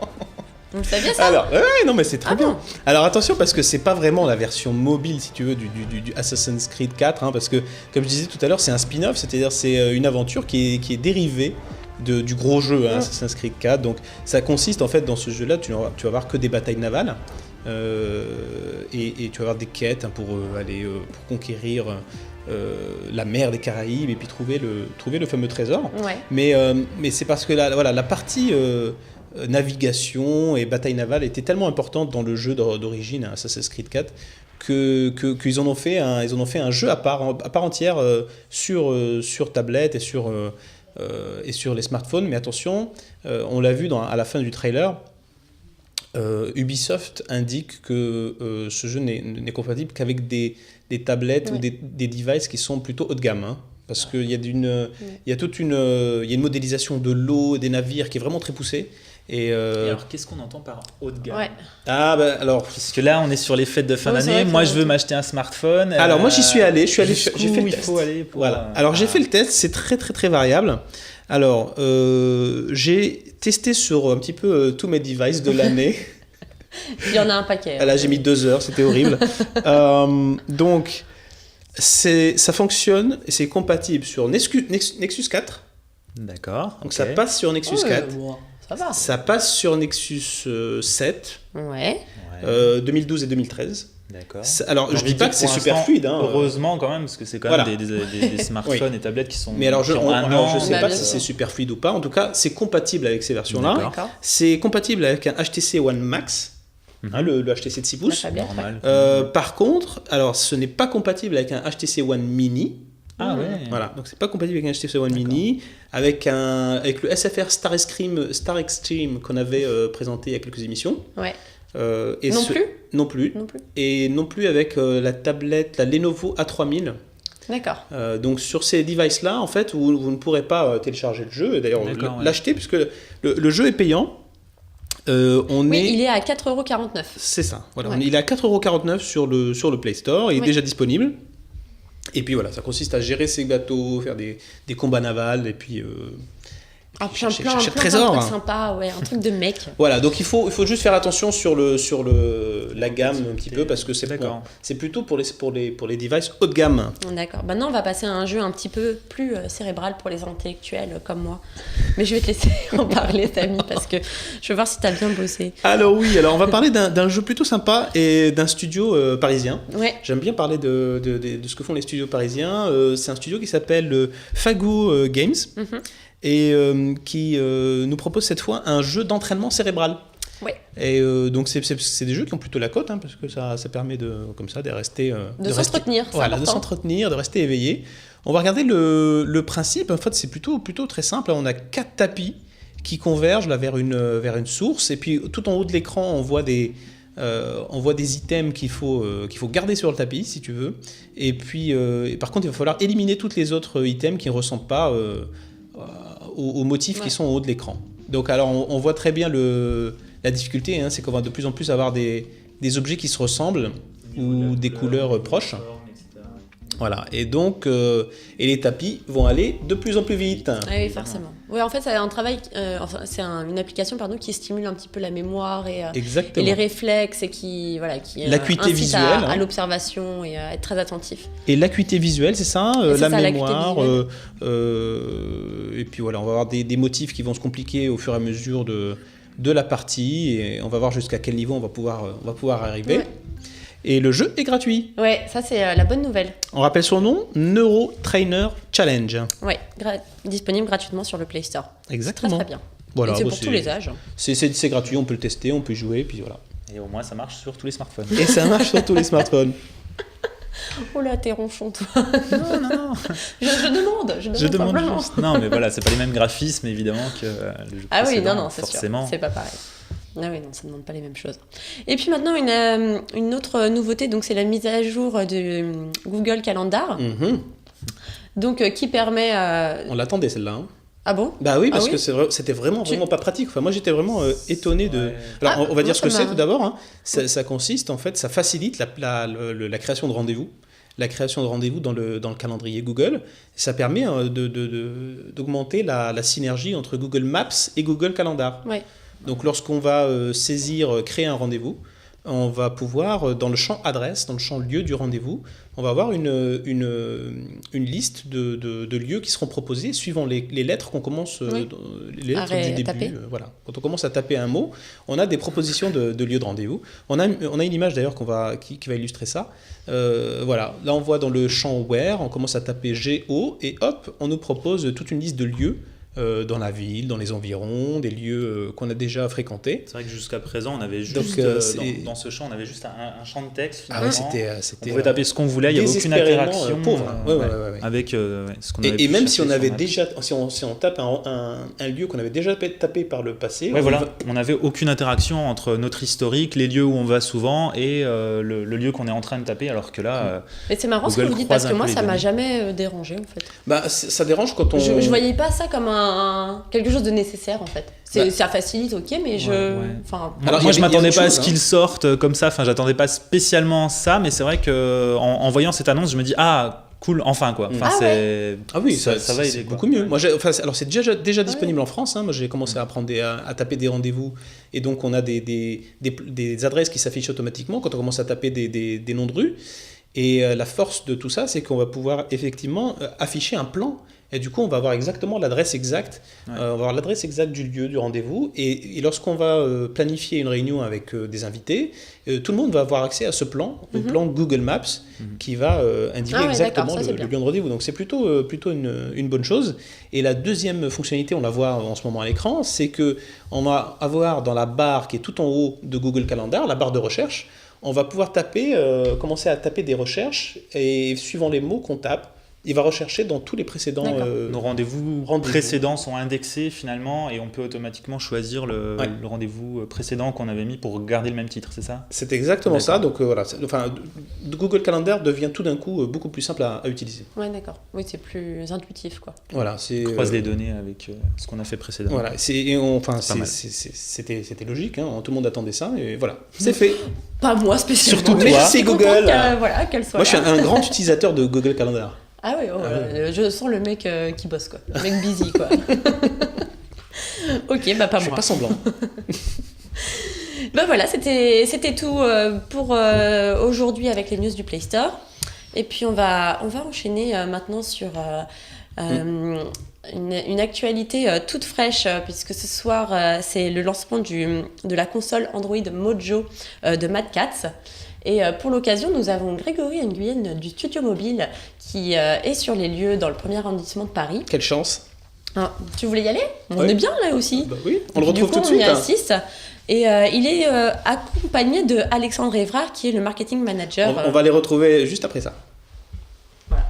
Speaker 1: Vous le saviez ça?
Speaker 2: Alors, ouais, non, mais c'est très
Speaker 1: Ah
Speaker 2: bien.
Speaker 1: bon?
Speaker 2: Alors attention, parce que c'est pas vraiment la version mobile, si tu veux, du Assassin's Creed 4, hein, parce que, comme je disais tout à l'heure, c'est un spin-off, c'est-à-dire c'est une aventure qui est dérivée du gros jeu, hein, Assassin's Creed 4. Donc ça consiste en fait dans ce jeu-là, tu vas avoir que des batailles navales. Et tu vas avoir des quêtes hein, pour pour conquérir la mer des Caraïbes et puis trouver le fameux trésor.
Speaker 1: Ouais.
Speaker 2: Mais c'est parce que la partie navigation et bataille navale était tellement importante dans le jeu d'origine, hein, Assassin's Creed 4, qu'ils en ont fait un jeu à part entière sur tablette et sur les smartphones. Mais attention, on l'a vu à la fin du trailer. Ubisoft indique que ce jeu n'est compatible qu'avec des tablettes ou des devices qui sont plutôt haut de gamme. Hein, parce qu'il y a il y a une modélisation de l'eau, des navires qui est vraiment très poussée. Et
Speaker 3: alors qu'est-ce qu'on entend par haut de gamme?
Speaker 1: Ouais.
Speaker 2: Ah bah alors.
Speaker 3: Parce que là on est sur les fêtes de fin
Speaker 1: Oui, c'est
Speaker 3: d'année,
Speaker 1: vrai
Speaker 3: moi
Speaker 1: que-
Speaker 3: je veux m'acheter un smartphone.
Speaker 2: Alors moi j'y suis allé, j'ai fait
Speaker 3: jusqu'où
Speaker 2: le
Speaker 3: il
Speaker 2: test.
Speaker 3: faut aller pour,
Speaker 2: Voilà. Alors j'ai fait le test, c'est très très très variable. Alors j'ai testé sur un petit peu tous mes devices de l'année.
Speaker 1: Il y en a un paquet.
Speaker 2: Là j'ai mis 2 heures, c'était horrible. Donc ça fonctionne et c'est compatible sur Nexus 4.
Speaker 3: D'accord.
Speaker 2: Donc
Speaker 3: ok.
Speaker 2: ça passe sur Nexus 4.
Speaker 1: Bon, ça va.
Speaker 2: Ça passe sur Nexus 7,
Speaker 1: Ouais.
Speaker 3: Ouais.
Speaker 2: 2012 et 2013.
Speaker 3: D'accord.
Speaker 2: Alors, je
Speaker 3: J'ai
Speaker 2: dis pas que c'est
Speaker 3: pour
Speaker 2: super
Speaker 3: l'instant,
Speaker 2: fluide. Hein.
Speaker 3: Heureusement quand même, parce que c'est quand
Speaker 2: Voilà.
Speaker 3: même des smartphones et tablettes qui sont.
Speaker 2: Mais alors,
Speaker 3: qui ont un
Speaker 2: alors,
Speaker 3: an.
Speaker 2: je sais
Speaker 1: Bah,
Speaker 2: pas
Speaker 1: bien
Speaker 2: si
Speaker 1: sûr.
Speaker 2: c'est super fluide ou pas. En tout cas, c'est compatible avec ces versions-là.
Speaker 3: D'accord.
Speaker 1: D'accord.
Speaker 2: C'est compatible avec un HTC One Max, hein, le HTC de 6 pouces.
Speaker 1: Très bien.
Speaker 3: Normal.
Speaker 2: Par contre, alors, ce n'est pas compatible avec un HTC One Mini.
Speaker 3: Ah ouais.
Speaker 2: Voilà, donc c'est pas compatible avec un HTC One Mini, avec le SFR Star Extreme qu'on avait présenté il y a quelques émissions.
Speaker 1: Ouais.
Speaker 2: Et
Speaker 1: Non plus
Speaker 2: Non plus.
Speaker 1: Non plus.
Speaker 2: Et non plus avec la tablette, la Lenovo A3000.
Speaker 1: D'accord.
Speaker 2: Donc sur ces devices-là, en fait, vous ne pourrez pas télécharger le jeu, et d'ailleurs
Speaker 3: D'accord, ouais.
Speaker 2: l'acheter, puisque le jeu est payant.
Speaker 1: Il est à 4,49€.
Speaker 2: C'est ça, voilà.
Speaker 1: Ouais.
Speaker 2: Il est à 4,49€ sur le Play Store, il est
Speaker 1: Oui.
Speaker 2: déjà disponible. Et puis voilà, ça consiste à gérer ses bateaux, faire des combats navals, et puis chercher le
Speaker 1: plein
Speaker 2: trésor.
Speaker 1: de trucs sympas, ouais, un truc de mec.
Speaker 2: Voilà, donc il faut juste faire attention sur la gamme un petit peu, parce que c'est
Speaker 3: D'accord.
Speaker 2: c'est plutôt pour les devices haut de gamme.
Speaker 1: D'accord. Maintenant, on va passer à un jeu un petit peu plus cérébral pour les intellectuels comme moi. Mais je vais te laisser en parler, Samy, parce que je veux voir si tu as bien bossé.
Speaker 2: Alors oui, alors on va parler d'un jeu plutôt sympa et d'un studio parisien.
Speaker 1: Ouais.
Speaker 2: J'aime bien parler de ce que font les studios parisiens. C'est un studio qui s'appelle Fagou Games
Speaker 1: Mhm.
Speaker 2: et qui nous propose cette fois un jeu d'entraînement cérébral.
Speaker 1: Ouais.
Speaker 2: Et donc c'est des jeux qui ont plutôt la cote, hein, parce que ça permet comme ça de rester...
Speaker 1: De s'entretenir, c'est
Speaker 2: voilà, de
Speaker 1: important.
Speaker 2: s'entretenir, de rester éveillé. On va regarder le principe. En fait, c'est plutôt très simple. On a 4 tapis qui convergent là, vers une source. Et puis tout en haut de l'écran, on voit des items qu'il faut garder sur le tapis, si tu veux. Et puis, par contre, il va falloir éliminer tous les autres items qui ne ressemblent pas aux motifs qui sont en haut de l'écran. Donc, alors, on voit très bien la difficulté, hein, c'est qu'on va de plus en plus avoir des objets qui se ressemblent ou des couleurs proches. Voilà, et donc les tapis vont aller de plus en plus vite.
Speaker 1: Oui, forcément. Ouais, en fait, c'est un travail, une application qui stimule un petit peu la mémoire et les réflexes et qui
Speaker 2: l'acuité
Speaker 1: incite
Speaker 2: visuelle,
Speaker 1: à l'observation et à être très attentif.
Speaker 2: Et l'acuité visuelle, c'est ça,
Speaker 1: c'est
Speaker 2: la
Speaker 1: ça,
Speaker 2: mémoire. Et puis voilà, on va avoir des motifs qui vont se compliquer au fur et à mesure de la partie et on va voir jusqu'à quel niveau on va pouvoir arriver. Ouais. Et le jeu est gratuit.
Speaker 1: Ouais, ça c'est la bonne nouvelle.
Speaker 2: On rappelle son nom, Neuro Trainer Challenge.
Speaker 1: Ouais, disponible gratuitement sur le Play Store.
Speaker 2: Exactement.
Speaker 1: C'est très bien.
Speaker 2: Voilà,
Speaker 1: et c'est pour tous les âges.
Speaker 2: C'est gratuit, on peut le tester, on peut jouer, puis voilà.
Speaker 3: Et au moins ça marche sur tous les smartphones.
Speaker 2: Et ça marche sur tous les smartphones.
Speaker 1: Oh là, t'es ronchon, toi.
Speaker 3: Non.
Speaker 1: Je demande
Speaker 3: juste. Non, mais voilà, c'est pas les mêmes graphismes évidemment que le jeu précédent.
Speaker 1: Ah oui, non, c'est
Speaker 3: forcément.
Speaker 1: sûr. C'est pas pareil. Ah oui, non, ça ne demande pas les mêmes choses. Et puis maintenant, une autre nouveauté, donc c'est la mise à jour de Google Calendar.
Speaker 2: Mm-hmm.
Speaker 1: Donc, qui permet...
Speaker 2: On l'attendait celle-là. Hein.
Speaker 1: Ah bon ?
Speaker 2: Bah oui, parce que c'était vraiment pas pratique. Enfin, moi, j'étais vraiment étonné de... Alors, on va dire ce que c'est tout d'abord. Hein. Ça consiste, en fait, ça facilite la création de rendez-vous. La création de rendez-vous dans le calendrier Google. Ça permet d'augmenter la synergie entre Google Maps et Google Calendar.
Speaker 1: Ouais.
Speaker 2: Donc lorsqu'on va créer un rendez-vous, on va pouvoir, dans le champ adresse, dans le champ lieu du rendez-vous, on va avoir une liste de lieux qui seront proposés suivant les lettres qu'on commence, les lettres du début. Voilà. Quand on commence à taper un mot, on a des propositions de lieux de rendez-vous. On a une image d'ailleurs qui va illustrer ça. Voilà. Là on voit dans le champ Where, on commence à taper Go et hop, on nous propose toute une liste de lieux dans la ville, dans les environs, des lieux qu'on a déjà fréquentés.
Speaker 3: C'est vrai que jusqu'à présent, on avait juste dans ce champ, on avait juste un champ de texte. Finalement.
Speaker 2: Ah ouais,
Speaker 3: on pouvait taper ce qu'on voulait, il n'y avait aucune interaction
Speaker 2: pauvre.
Speaker 3: Avec ce qu'on avait
Speaker 2: et même si on avait déjà, si on tape un lieu qu'on avait déjà tapé par le passé,
Speaker 3: on n'avait aucune interaction entre notre historique, les lieux où on va souvent et le lieu qu'on est en train de taper, alors que là.
Speaker 1: Mais c'est marrant ce que vous dites parce que moi, ça m'a jamais dérangé en fait.
Speaker 2: Bah, ça dérange quand on.
Speaker 1: Je voyais pas ça comme quelque chose de nécessaire en fait. Ça facilite, ok, mais
Speaker 3: Alors, moi je m'attendais pas à ce qu'ils sortent comme ça, enfin j'attendais pas spécialement ça, mais c'est vrai que en voyant cette annonce, je me dis cool, enfin quoi. Enfin,
Speaker 2: ça va aider beaucoup mieux. Moi, alors c'est déjà disponible en France. Hein. Moi j'ai commencé à apprendre à taper des rendez-vous et donc on a des adresses qui s'affichent automatiquement quand on commence à taper des noms de rues. Et la force de tout ça, c'est qu'on va pouvoir effectivement afficher un plan. Et du coup, on va avoir exactement l'adresse exacte. On va avoir l'adresse exacte du lieu du rendez-vous. Et lorsqu'on va planifier une réunion avec des invités, tout le monde va avoir accès à ce plan, au plan Google Maps, qui va indiquer exactement le lieu de rendez-vous. Donc c'est plutôt une bonne chose. Et la deuxième fonctionnalité, on la voit en ce moment à l'écran, c'est qu'on va avoir dans la barre qui est tout en haut de Google Calendar, la barre de recherche, on va pouvoir commencer à taper des recherches et suivant les mots qu'on tape, il va rechercher dans tous les précédents...
Speaker 3: Nos rendez-vous précédents sont indexés finalement et on peut automatiquement choisir le rendez-vous précédent qu'on avait mis pour garder le même titre, c'est ça ?
Speaker 2: C'est exactement ça. Donc voilà, Google Calendar devient tout d'un coup beaucoup plus simple à utiliser.
Speaker 1: Ouais, d'accord. Oui, c'est plus intuitif, quoi.
Speaker 2: Voilà,
Speaker 3: croise les données avec ce qu'on a fait précédemment.
Speaker 2: Voilà, c'était logique, hein, tout le monde attendait ça et voilà, c'est fait.
Speaker 1: Pas moi spécialement.
Speaker 2: Surtout toi, c'est Google.
Speaker 1: Qu'elle soit
Speaker 2: moi, je suis un grand utilisateur de Google Calendar.
Speaker 1: Ah oui, je sens le mec qui bosse, quoi. Le mec busy, quoi. Ok, pas moi.
Speaker 2: Je fais pas semblant.
Speaker 1: Voilà, c'était tout pour aujourd'hui avec les news du Play Store. Et puis on va enchaîner maintenant sur une actualité toute fraîche, puisque ce soir c'est le lancement de la console Android Mojo de Mad Catz. Et pour l'occasion, nous avons Grégory Nguyen du Studio Mobile qui est sur les lieux dans le 1er arrondissement de Paris.
Speaker 2: Quelle chance.
Speaker 1: Tu voulais y aller ? On est bien là aussi.
Speaker 2: Bah oui, on le retrouve tout de suite.
Speaker 1: On y assiste. Et il est accompagné de Alexandre Évrard, qui est le marketing manager.
Speaker 2: On va les retrouver juste après ça.
Speaker 1: Voilà.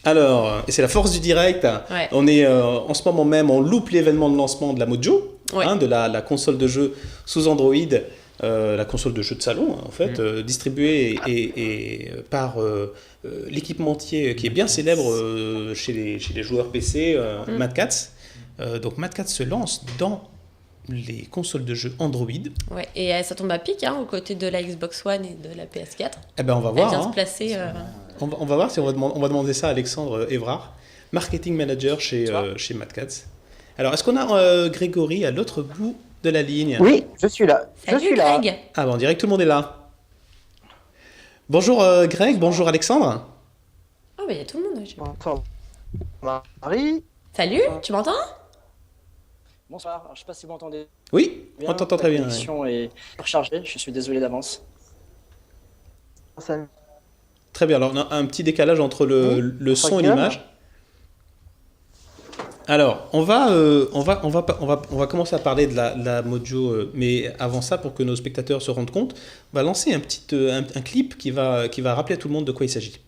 Speaker 2: Alors, et c'est la force du direct.
Speaker 1: Ouais.
Speaker 2: On est en ce moment même, on loupe l'événement de lancement de la Mojo,
Speaker 1: Ouais.
Speaker 2: de la console de jeu sous Android, la console de jeu de salon en fait, distribuée par l'équipementier qui est bien célèbre chez les joueurs PC, Mad Catz. Donc Mad Catz se lance dans les consoles de jeu Android.
Speaker 1: Ouais. Et ça tombe à pic, aux côtés de la Xbox One et de la PS4.
Speaker 2: Eh ben on va
Speaker 1: Elle
Speaker 2: voir.
Speaker 1: vient
Speaker 2: hein.
Speaker 1: se placer.
Speaker 2: On va voir si on va demander ça à Alexandre Évrard, marketing manager chez Mad Catz. Alors, est-ce qu'on a Grégory à l'autre bout de la ligne?
Speaker 5: Oui, je suis là.
Speaker 1: Salut
Speaker 5: je suis là.
Speaker 1: Greg.
Speaker 2: Ah, on dirait que tout le monde est là. Bonjour Greg, bonjour Alexandre.
Speaker 1: Oh, bah il y a tout le monde.
Speaker 5: Bonsoir, Marie.
Speaker 1: Salut, tu m'entends?
Speaker 6: Bonsoir, alors, je ne sais pas si vous m'entendez
Speaker 2: Oui,
Speaker 6: bien.
Speaker 2: on t'entend très
Speaker 6: La
Speaker 2: bien.
Speaker 6: connexion est rechargée, je suis désolé d'avance.
Speaker 5: Ça-
Speaker 2: Très bien, alors on a un petit décalage entre le son et
Speaker 5: Guillaume.
Speaker 2: l'image. Alors, on va commencer à parler de la Mojo, mais avant ça, pour que nos spectateurs se rendent compte, on va lancer un clip qui va rappeler à tout le monde de quoi il s'agit.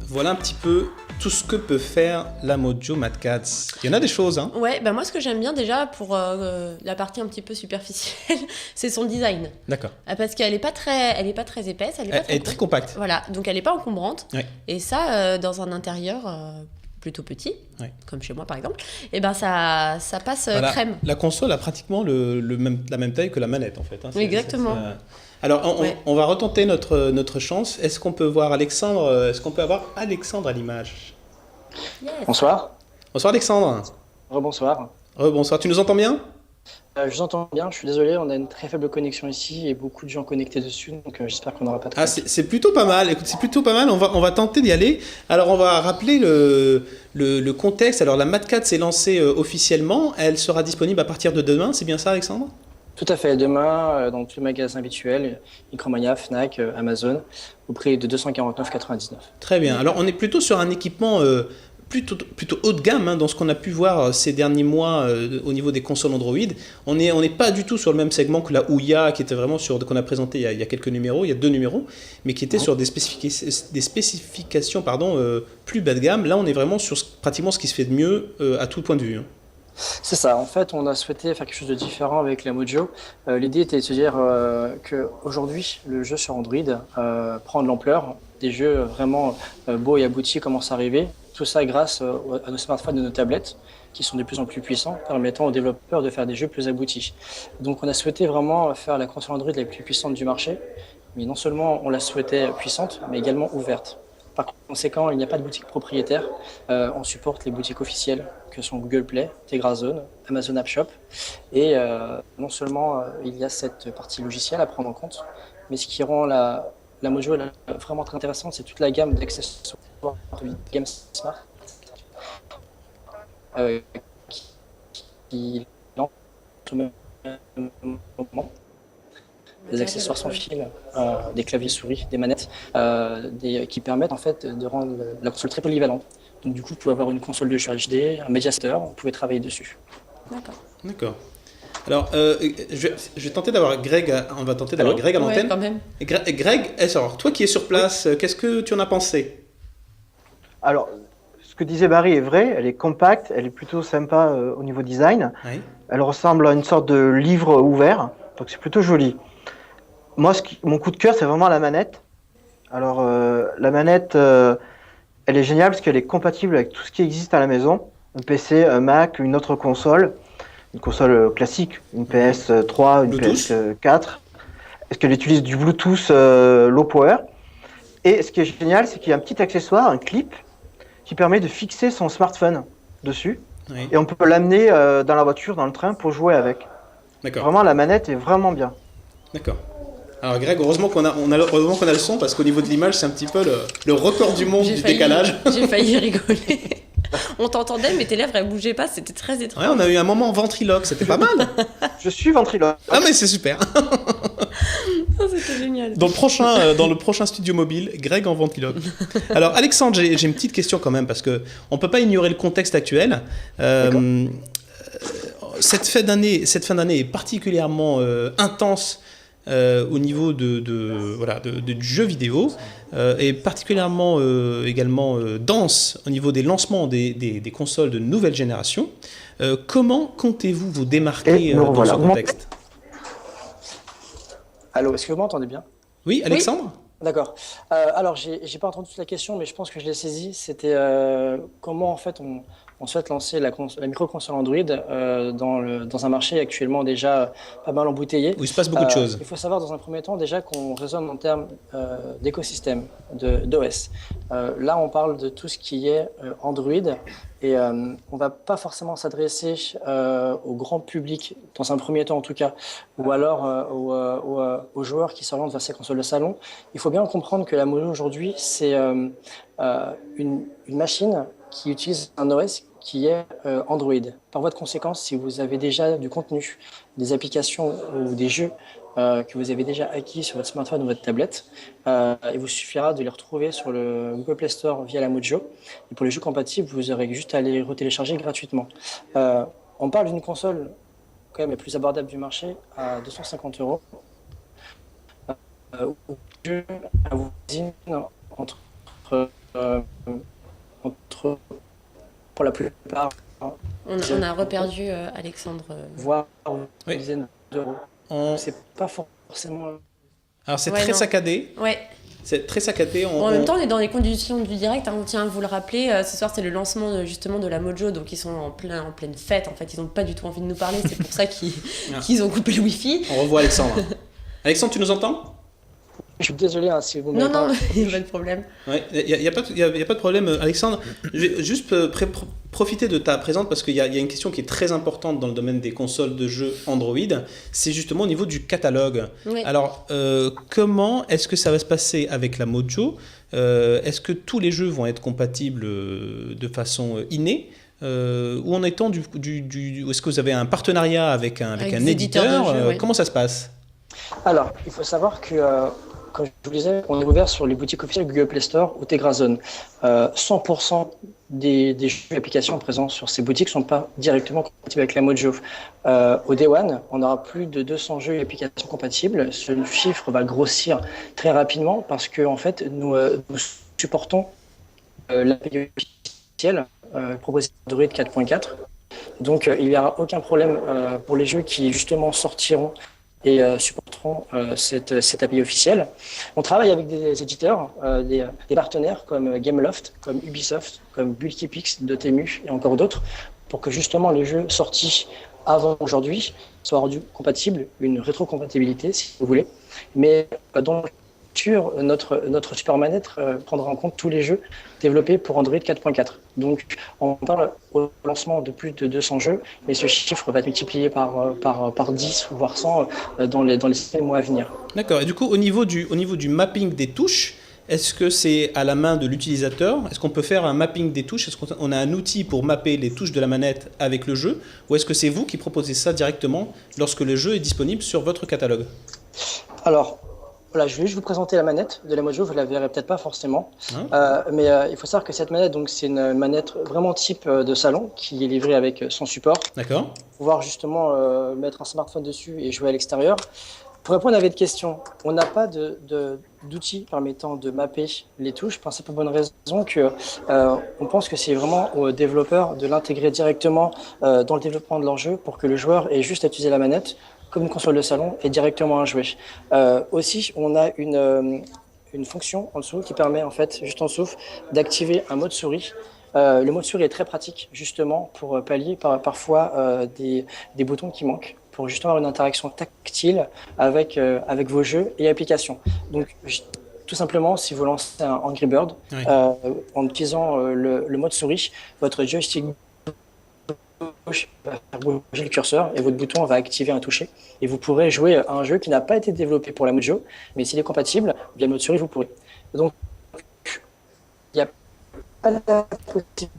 Speaker 2: Voilà un petit peu tout ce que peut faire la Mojo Mad Catz. Il y en a des choses, hein.
Speaker 1: Ouais, bah moi ce que j'aime bien déjà pour la partie un petit peu superficielle, c'est son design.
Speaker 2: D'accord.
Speaker 1: Parce qu'elle est pas très épaisse, elle est pas
Speaker 2: Elle
Speaker 1: très
Speaker 2: est très
Speaker 1: courte.
Speaker 2: compacte.
Speaker 1: Voilà, donc elle est pas encombrante.
Speaker 2: Ouais.
Speaker 1: Et ça, dans un intérieur plutôt petit,
Speaker 2: Ouais.
Speaker 1: comme chez moi par exemple, et ben ça passe
Speaker 2: Voilà.
Speaker 1: crème.
Speaker 2: La console a pratiquement la même taille que la manette, en fait. hein.
Speaker 1: Exactement.
Speaker 2: Alors,
Speaker 1: Ouais.
Speaker 2: on va retenter notre chance. Est-ce qu'on peut voir Alexandre? Est-ce qu'on peut avoir Alexandre à l'image?
Speaker 1: Yes.
Speaker 6: Bonsoir,
Speaker 2: Bonsoir Alexandre.
Speaker 6: rebonsoir.
Speaker 2: Bonsoir. Tu nous entends bien?
Speaker 6: Je vous entends bien, je suis désolé, on a une très faible connexion ici et beaucoup de gens connectés dessus, donc j'espère qu'on n'aura pas de
Speaker 2: Ah, c'est plutôt pas mal. Écoute, c'est plutôt pas mal. On va tenter d'y aller. Alors, on va rappeler le contexte. Alors, la Mad Catz s'est lancée officiellement. Elle sera disponible à partir de demain. C'est bien ça, Alexandre?
Speaker 6: Tout à fait, demain, dans tous les magasins habituels, Micromania, Fnac, Amazon, au prix de 249,99.
Speaker 2: Très bien. Alors, on est plutôt sur un équipement plutôt haut de gamme dans ce qu'on a pu voir ces derniers mois au niveau des consoles Android. On n'est pas du tout sur le même segment que la Ouya, qui était vraiment qu'on a présenté il y a quelques numéros, il y a 2 numéros, mais qui était sur des spécifications plus bas de gamme. Là, on est vraiment sur pratiquement ce qui se fait de mieux à tout point de vue.
Speaker 6: C'est ça, en fait, on a souhaité faire quelque chose de différent avec la Mojo. L'idée était de se dire qu'aujourd'hui, le jeu sur Android prend de l'ampleur. Des jeux vraiment beaux et aboutis commencent à arriver. Tout ça grâce à nos smartphones et nos tablettes, qui sont de plus en plus puissants, permettant aux développeurs de faire des jeux plus aboutis. Donc on a souhaité vraiment faire la console Android la plus puissante du marché. Mais non seulement on la souhaitait puissante, mais également ouverte. Par conséquent, il n'y a pas de boutique propriétaire. On supporte les boutiques officielles que sont Google Play, Tegrazone, Amazon App Shop. Et non seulement il y a cette partie logicielle à prendre en compte, mais ce qui rend la la Mojo elle est vraiment très intéressante, c'est toute la gamme d'accessoires de Game Smart euh, qui lance au même moment. Des accessoires sans fil, des claviers souris, des manettes, qui permettent en fait de rendre la console très polyvalente. Donc du coup, vous pouvez avoir une console de jeu HD, un Media Center, vous pouvez travailler dessus.
Speaker 1: D'accord.
Speaker 2: D'accord. Alors, je vais tenter d'avoir Greg. On va tenter d'avoir
Speaker 6: Allô
Speaker 2: Greg à
Speaker 1: Ouais,
Speaker 2: l'antenne.
Speaker 1: quand même.
Speaker 2: Et Greg, alors, toi qui es sur place, qu'est-ce que tu en as pensé?
Speaker 5: Alors, ce que disait Barry est vrai, elle est compacte, elle est plutôt sympa au niveau design.
Speaker 2: Oui.
Speaker 5: Elle ressemble à une sorte de livre ouvert, donc c'est plutôt joli. Moi, mon coup de cœur, c'est vraiment la manette. Alors, la manette, elle est géniale parce qu'elle est compatible avec tout ce qui existe à la maison. Un PC, un Mac, une autre console. Une console classique, une PS3, une
Speaker 2: Bluetooth.
Speaker 5: PS4. Est-ce qu'elle utilise du Bluetooth low power? Et ce qui est génial, c'est qu'il y a un petit accessoire, un clip, qui permet de fixer son smartphone dessus.
Speaker 2: Oui.
Speaker 5: Et on peut l'amener dans la voiture, dans le train, pour jouer avec.
Speaker 2: D'accord.
Speaker 5: Vraiment, la manette est vraiment bien.
Speaker 2: D'accord. Alors Greg, heureusement qu'on a le son parce qu'au niveau de l'image, c'est un petit peu le record du monde du décalage.
Speaker 1: J'ai failli rigoler. On t'entendait, mais tes lèvres elles bougeaient pas, c'était très étrange.
Speaker 2: Ouais, on a eu un moment ventriloque, c'était pas mal.
Speaker 5: Je suis ventriloque.
Speaker 2: Ah mais c'est super.
Speaker 1: Oh, c'était génial.
Speaker 2: Dans le prochain studio mobile, Greg en ventriloque. Alors Alexandre, j'ai une petite question quand même parce que on peut pas ignorer le contexte actuel. Cette fin d'année est particulièrement intense au niveau du jeu vidéo et particulièrement également dense au niveau des lancements des consoles de nouvelle génération. Comment comptez-vous vous démarquer dans ce contexte?
Speaker 6: Allô, est-ce que vous m'entendez bien?
Speaker 2: Oui, Alexandre?
Speaker 6: D'accord. Alors, j'ai pas entendu toute la question, mais je pense que je l'ai saisie. C'était comment en fait on souhaite lancer la micro-console Android dans un marché actuellement déjà pas mal embouteillé.
Speaker 2: Où il se passe beaucoup de choses.
Speaker 6: Il faut savoir dans un premier temps déjà qu'on raisonne en termes d'écosystème, d'OS. Là, on parle de tout ce qui est Android et on va pas forcément s'adresser au grand public dans un premier temps en tout cas, ou alors aux joueurs qui s'orientent vers ces consoles de salon. Il faut bien comprendre que la Mojo aujourd'hui, c'est une machine qui utilise un OS qui est Android. Par voie de conséquence, si vous avez déjà du contenu, des applications ou des jeux que vous avez déjà acquis sur votre smartphone ou votre tablette, il vous suffira de les retrouver sur le Google Play Store via la Mojo. Et pour les jeux compatibles, vous aurez juste à les retélécharger gratuitement. On parle d'une console quand même la plus abordable du marché à 250 €. Où le jeu avoisine entre pour la plupart,
Speaker 1: On a reperdu Alexandre.
Speaker 6: voire
Speaker 2: Oui.
Speaker 6: une dizaine d'euros. C'est pas forcément.
Speaker 2: Alors c'est
Speaker 1: Ouais,
Speaker 2: très
Speaker 1: non.
Speaker 2: saccadé.
Speaker 1: Ouais.
Speaker 2: C'est très saccadé.
Speaker 1: Bon, en même temps, on est dans les conditions du direct. On tient à vous le rappeler. Ce soir, c'est le lancement justement de la Mojo, donc ils sont en pleine fête. En fait, ils n'ont pas du tout envie de nous parler. C'est pour ça qu'ils ont coupé le Wi-Fi.
Speaker 2: On revoit Alexandre. Alexandre, tu nous entends?
Speaker 6: Je suis désolé si vous
Speaker 1: Non,
Speaker 6: m'avez
Speaker 1: non,
Speaker 6: pas.
Speaker 1: il n'y a pas de problème.
Speaker 2: Ouais, il n'y a pas de problème, Alexandre. Je vais juste profiter de ta présence parce qu'il y a une question qui est très importante dans le domaine des consoles de jeux Android. C'est justement au niveau du catalogue.
Speaker 1: Oui.
Speaker 2: Alors, comment est-ce que ça va se passer avec la Mojo? Est-ce que tous les jeux vont être compatibles de façon innée? Où en est-on est-ce que vous avez un partenariat avec un
Speaker 1: des éditeurs
Speaker 2: éditeur?
Speaker 1: de jeux, ouais.
Speaker 2: Comment ça se passe?
Speaker 6: Alors, il faut savoir que, comme je vous le disais, on est ouvert sur les boutiques officielles Google Play Store ou Tegrazone. 100% des jeux et applications présents sur ces boutiques ne sont pas directement compatibles avec la Mojo. Au Day One, on aura plus de 200 jeux et applications compatibles. Ce chiffre va grossir très rapidement parce que, en fait, nous supportons l'API officielle proposée par Android 4.4. Donc, il n'y aura aucun problème pour les jeux qui, justement, sortiront et supporteront cette API officielle. On travaille avec des éditeurs, des partenaires comme Gameloft, comme Ubisoft, comme Bulkypix, Dotemu et encore d'autres, pour que justement les jeux sortis avant aujourd'hui soient rendus compatibles, une rétrocompatibilité si vous voulez. Mais dans le futur, notre super manette prendra en compte tous les jeux développés pour Android 4.4. Donc, on parle au lancement de plus de 200 jeux, et ce chiffre va être multiplié par 10 ou voire 100 dans les 6 mois à venir.
Speaker 2: D'accord. Et du coup, au niveau du mapping des touches, est-ce que c'est à la main de l'utilisateur? Est-ce qu'on peut faire un mapping des touches? Est-ce qu'on a un outil pour mapper les touches de la manette avec le jeu? Ou est-ce que c'est vous qui proposez ça directement lorsque le jeu est disponible sur votre catalogue?
Speaker 6: Alors, voilà, je vais juste vous présenter la manette de la Mojo, vous la verrez peut-être pas forcément. Mais il faut savoir que cette manette, donc, c'est une manette vraiment type de salon qui est livrée avec son support.
Speaker 2: D'accord.
Speaker 6: Pouvoir justement mettre un smartphone dessus et jouer à l'extérieur. Pour répondre à votre question, on n'a pas d'outils permettant de mapper les touches, pour la simple bonne raison que on pense que c'est vraiment aux développeurs de l'intégrer directement dans le développement de leur jeu pour que le joueur ait juste à utiliser la manette comme une console de salon et directement à jouer. Aussi, on a une fonction en dessous qui permet en fait, juste en dessous, d'activer un mode souris. Le mode souris est très pratique justement pour pallier parfois des boutons qui manquent, pour justement avoir une interaction tactile avec vos jeux et applications. Donc, tout simplement, si vous lancez un Angry Bird,
Speaker 2: Oui.
Speaker 6: en utilisant le mode souris, votre joystick gauche va faire bouger le curseur et votre bouton va activer un toucher. Et vous pourrez jouer à un jeu qui n'a pas été développé pour la Mojo, mais s'il est compatible, via le mode souris, vous pourrez. Donc, il n'y a pas la possibilité.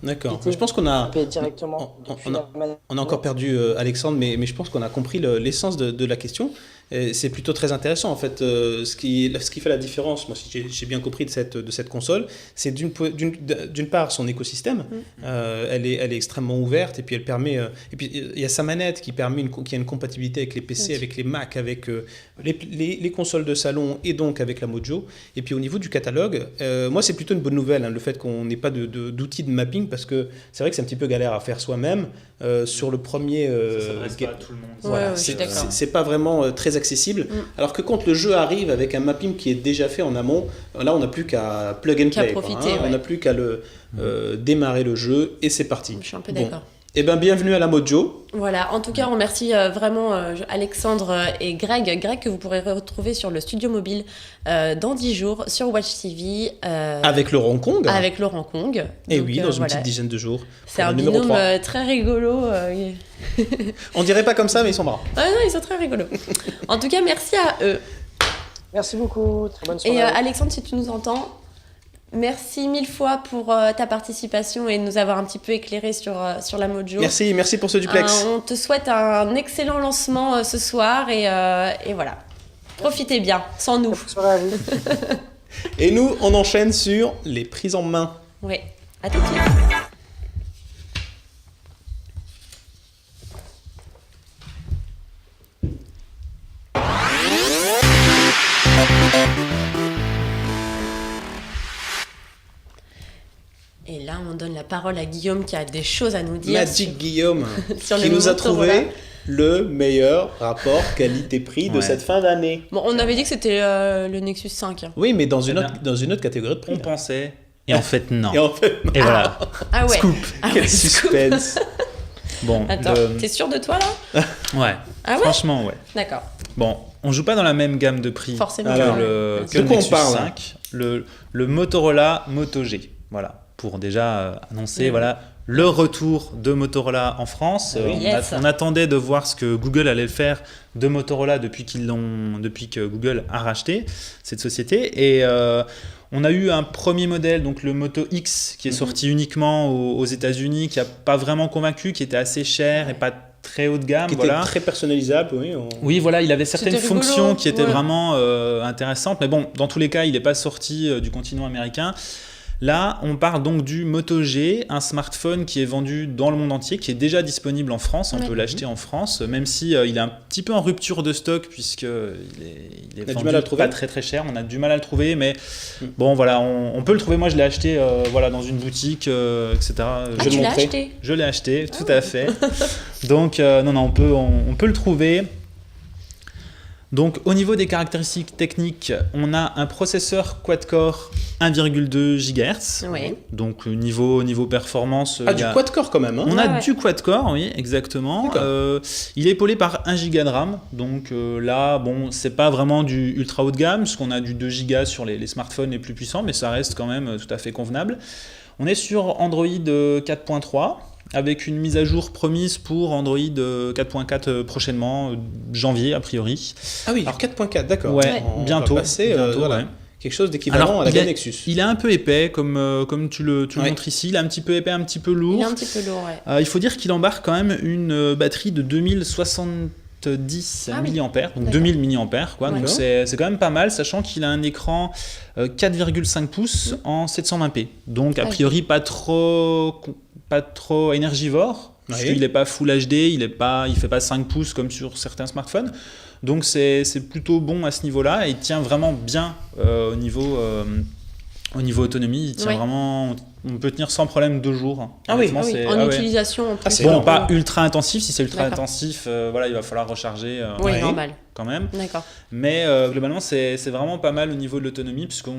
Speaker 2: D'accord. Je pense qu'on a,
Speaker 6: directement depuis la manette.
Speaker 2: on a encore perdu Alexandre, mais je pense qu'on a compris l'essence de la question. Et c'est plutôt très intéressant en fait. Ce qui fait la différence, moi si j'ai bien compris de cette console, c'est d'une part son écosystème. Elle est extrêmement ouverte et puis elle permet. Et puis il y a sa manette qui a une compatibilité avec les PC, avec les Mac, avec les consoles de salon et donc avec la Mojo. Et puis au niveau du catalogue, moi c'est plutôt une bonne nouvelle le fait qu'on n'ait pas d'outils de mapping, parce que c'est vrai que c'est un petit peu galère à faire soi-même. Sur le premier,
Speaker 3: Ça s'adresse pas à tout le monde.
Speaker 2: voilà,
Speaker 1: Ouais, je suis d'accord.
Speaker 2: c'est pas vraiment très accessible. Alors que quand le jeu arrive avec un mapping qui est déjà fait en amont, là on n'a plus qu'à plug and play.
Speaker 1: profiter, ouais.
Speaker 2: On n'a plus qu'à démarrer le jeu et c'est parti.
Speaker 1: Je suis un peu
Speaker 2: Bon.
Speaker 1: d'accord.
Speaker 2: Eh bien, bienvenue à la Mojo.
Speaker 1: Voilà, en tout cas, on remercie vraiment Alexandre et Greg. Greg que vous pourrez retrouver sur le studio mobile dans 10 jours sur Watch TV.
Speaker 2: Avec Laurent Kong.
Speaker 1: Avec Laurent Kong.
Speaker 2: Et
Speaker 1: Donc,
Speaker 2: oui, dans une
Speaker 1: voilà.
Speaker 2: petite dizaine de jours.
Speaker 1: C'est
Speaker 2: pour
Speaker 1: un
Speaker 2: le numéro
Speaker 1: binôme
Speaker 2: 3.
Speaker 1: très rigolo.
Speaker 2: On dirait pas comme ça, mais ils sont marrants.
Speaker 1: Ah non, ils sont très rigolos. En tout cas, merci à eux.
Speaker 6: Merci beaucoup, très bonne soirée.
Speaker 1: Et Alexandre, si tu nous entends, merci mille fois pour ta participation et de nous avoir un petit peu éclairé sur la Mojo.
Speaker 2: Merci pour ce duplex.
Speaker 1: On te souhaite un excellent lancement ce soir et voilà. Profitez bien, sans nous.
Speaker 6: Bonne soirée à vous.
Speaker 2: Et nous, on enchaîne sur les prises en main.
Speaker 1: Oui, à tout de suite. Et là, on donne la parole à Guillaume qui a des choses à nous dire.
Speaker 2: Magic Guillaume,
Speaker 1: sur
Speaker 2: qui
Speaker 1: le
Speaker 2: nous a
Speaker 1: Motorola.
Speaker 2: trouvé le meilleur rapport qualité-prix de
Speaker 3: Ouais.
Speaker 2: cette fin d'année.
Speaker 1: Bon, on avait dit que c'était le Nexus 5. hein.
Speaker 2: Oui, mais dans une
Speaker 3: Eh bien,
Speaker 2: autre catégorie de prix.
Speaker 3: On pensait, et en fait non.
Speaker 2: Et en fait,
Speaker 3: Et voilà.
Speaker 1: Ah ouais.
Speaker 3: Scoop.
Speaker 1: Ah
Speaker 2: quel
Speaker 1: ouais, scoop.
Speaker 2: suspense.
Speaker 3: Bon,
Speaker 1: Attends, t'es sûr de toi là?
Speaker 3: ouais.
Speaker 1: Ah ouais?
Speaker 3: Franchement, ouais.
Speaker 1: D'accord.
Speaker 3: Bon, on joue pas dans la même gamme de prix
Speaker 1: Forcément.
Speaker 3: que
Speaker 2: Alors,
Speaker 3: le,
Speaker 1: bien
Speaker 3: que
Speaker 1: sûr.
Speaker 3: le
Speaker 2: De quoi on
Speaker 3: Nexus
Speaker 2: parle
Speaker 3: 5, le Motorola Moto G. Voilà, pour déjà annoncer voilà, le retour de Motorola en France.
Speaker 2: Oui.
Speaker 1: Yes.
Speaker 3: On attendait de voir ce que Google allait faire de Motorola depuis que Google a racheté cette société. Et on a eu un premier modèle, donc le Moto X, qui est sorti uniquement aux États-Unis, qui n'a pas vraiment convaincu, qui était assez cher et pas très haut de gamme.
Speaker 2: Qui
Speaker 3: voilà.
Speaker 2: était très personnalisable, oui.
Speaker 3: Oui, voilà, il avait certaines
Speaker 1: C'était rigolo,
Speaker 3: fonctions qui étaient
Speaker 1: ouais.
Speaker 3: vraiment intéressantes. Mais bon, dans tous les cas, il n'est pas sorti du continent américain. Là, on parle donc du Moto G, un smartphone qui est vendu dans le monde entier, qui est déjà disponible en France. On
Speaker 1: Ouais.
Speaker 3: peut l'acheter en France, même si il est un petit peu en rupture de stock, puisqu'il est
Speaker 2: On a du
Speaker 3: vendu
Speaker 2: mal à le trouver.
Speaker 3: pas très très cher. On a du mal à le trouver, mais bon, voilà, on peut le trouver. Moi, je l'ai acheté voilà, dans une boutique, etc.
Speaker 1: Ah,
Speaker 2: Je vais
Speaker 1: tu
Speaker 2: le
Speaker 1: l'as
Speaker 2: montrer.
Speaker 1: acheté?
Speaker 3: Je l'ai acheté, tout à fait. Donc, non, on peut le trouver. Donc au niveau des caractéristiques techniques, on a un processeur quad-core 1,2 GHz.
Speaker 1: Oui.
Speaker 3: Donc niveau performance,
Speaker 2: Ah,
Speaker 3: il
Speaker 2: du
Speaker 3: y a-
Speaker 2: quad-core quand même. Hein.
Speaker 3: on a
Speaker 1: Ouais.
Speaker 3: du quad-core, oui, exactement.
Speaker 2: D'accord.
Speaker 3: Il est épaulé par 1 Go de RAM. Donc là, bon, c'est pas vraiment du ultra haut de gamme, parce qu'on a du 2 Go sur les smartphones les plus puissants, mais ça reste quand même tout à fait convenable. On est sur Android 4.3, avec une mise à jour promise pour Android 4.4 prochainement, janvier a priori.
Speaker 2: Ah oui, 4.4, d'accord.
Speaker 3: Ouais,
Speaker 2: On
Speaker 3: bientôt.
Speaker 2: va passer,
Speaker 3: bientôt,
Speaker 2: voilà,
Speaker 3: ouais.
Speaker 2: quelque chose d'équivalent
Speaker 3: Alors,
Speaker 2: à la
Speaker 3: il
Speaker 2: gamme
Speaker 3: est-
Speaker 2: Nexus.
Speaker 3: Il est un peu épais, comme tu le
Speaker 2: Ouais.
Speaker 3: montres ici. Il est un petit peu épais, un petit peu
Speaker 1: Il
Speaker 3: lourd.
Speaker 1: est un petit peu lourd, ouais.
Speaker 3: Il faut dire qu'il embarque quand même une batterie de 2070
Speaker 1: Ah oui.
Speaker 3: mAh, donc
Speaker 1: D'accord.
Speaker 3: 2000 mAh, quoi. Donc
Speaker 2: D'accord.
Speaker 3: c'est quand même pas mal, sachant qu'il a un écran 4,5 pouces en 720p. Donc a
Speaker 1: Ah,
Speaker 3: priori pas trop énergivore, parce
Speaker 2: Oui.
Speaker 3: qu'il n'est pas Full HD, il fait pas 5 pouces comme sur certains smartphones. Donc c'est plutôt bon à ce niveau-là, et il tient vraiment bien au niveau autonomie, il tient
Speaker 1: Ouais.
Speaker 3: vraiment, on peut tenir sans problème 2 jours. Hein.
Speaker 2: Ah oui.
Speaker 3: Honnêtement,
Speaker 1: Ah oui,
Speaker 3: c'est-
Speaker 1: en
Speaker 3: ah ouais.
Speaker 1: utilisation en plus.
Speaker 2: c'est
Speaker 3: Bon,
Speaker 2: énorme.
Speaker 3: pas ultra intensif, si c'est ultra
Speaker 1: D'accord.
Speaker 3: intensif, voilà, il va falloir recharger
Speaker 1: Oui,
Speaker 2: Ouais.
Speaker 1: normal.
Speaker 3: quand même.
Speaker 1: D'accord.
Speaker 3: Mais globalement, c'est vraiment pas mal au niveau de l'autonomie, puisqu'on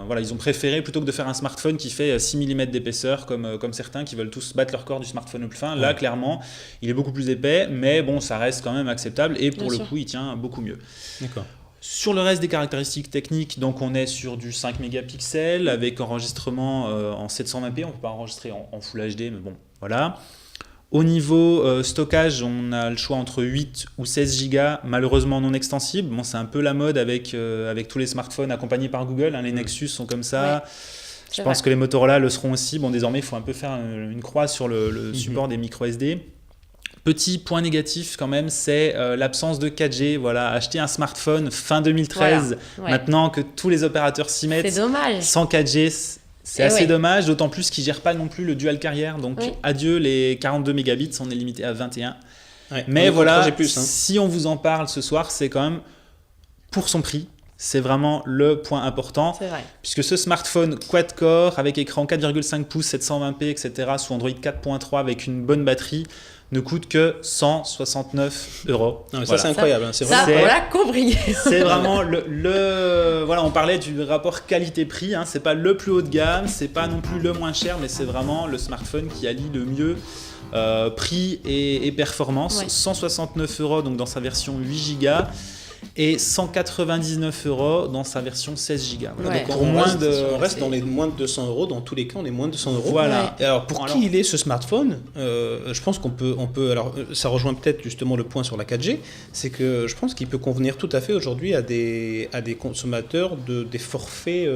Speaker 3: voilà, ils ont préféré, plutôt que de faire un smartphone qui fait 6 mm d'épaisseur, comme certains qui veulent tous battre leur corps du smartphone le plus fin, là,
Speaker 2: Ouais.
Speaker 3: clairement, il est beaucoup plus épais, mais bon, ça reste quand même acceptable, et pour
Speaker 1: Bien
Speaker 3: le
Speaker 1: sûr.
Speaker 3: coup, il tient beaucoup mieux.
Speaker 2: D'accord.
Speaker 3: Sur le reste des caractéristiques techniques, donc on est sur du 5 mégapixels avec enregistrement en 720p, on peut pas enregistrer en Full HD, mais bon, voilà. Au niveau stockage, on a le choix entre 8 ou 16 Go, malheureusement non extensible. Bon, c'est un peu la mode avec tous les smartphones accompagnés par Google, hein, les Nexus sont comme ça. Je
Speaker 1: C'est
Speaker 3: pense
Speaker 1: vrai.
Speaker 3: que les Motorola le seront aussi. Bon, désormais, il faut un peu faire une croix sur le support des micro SD. Petit point négatif quand même, c'est l'absence de 4G. Voilà, acheter un smartphone fin 2013,
Speaker 1: Ouais.
Speaker 3: maintenant que tous les opérateurs s'y mettent,
Speaker 1: C'est dommage.
Speaker 3: sans 4G, c'est
Speaker 1: Et
Speaker 3: assez
Speaker 1: ouais.
Speaker 3: dommage, d'autant plus qu'ils ne gèrent pas non plus le dual carrière. Donc
Speaker 1: Oui.
Speaker 3: adieu les 42 mégabits, on est limité à 21.
Speaker 2: Ouais,
Speaker 3: Mais
Speaker 2: on est
Speaker 3: voilà,
Speaker 2: 3G+, hein.
Speaker 3: si on vous en parle ce soir, c'est quand même pour son prix. C'est vraiment le point important,
Speaker 1: C'est vrai.
Speaker 3: puisque ce smartphone quad-core avec écran 4,5 pouces, 720p, etc., sous Android 4.3 avec une bonne batterie, ne coûte que 169 €.
Speaker 2: Non, mais ça,
Speaker 3: Voilà.
Speaker 2: c'est incroyable. hein, c'est
Speaker 1: Ça,
Speaker 2: vraiment-
Speaker 3: C'est-
Speaker 1: on l'a compris.
Speaker 3: C'est vraiment voilà, on parlait du rapport qualité-prix, hein, c'est pas le plus haut de gamme, c'est pas non plus le moins cher, mais c'est vraiment le smartphone qui allie le mieux prix et performance.
Speaker 1: Ouais.
Speaker 3: 169 € donc dans sa version 8 Go et 199 € dans sa version 16 Go. Voilà,
Speaker 1: Ouais.
Speaker 3: donc pour moins de,
Speaker 2: on reste
Speaker 3: c'est-
Speaker 2: dans les moins de 200 €. Dans tous les cas, on est moins de 200 €.
Speaker 3: Voilà.
Speaker 2: Et alors, pour
Speaker 3: Alors-
Speaker 2: qui il est ce smartphone Je pense qu'on peut. Alors, ça rejoint peut-être justement le point sur la 4G. C'est que je pense qu'il peut convenir tout à fait aujourd'hui à des consommateurs des forfaits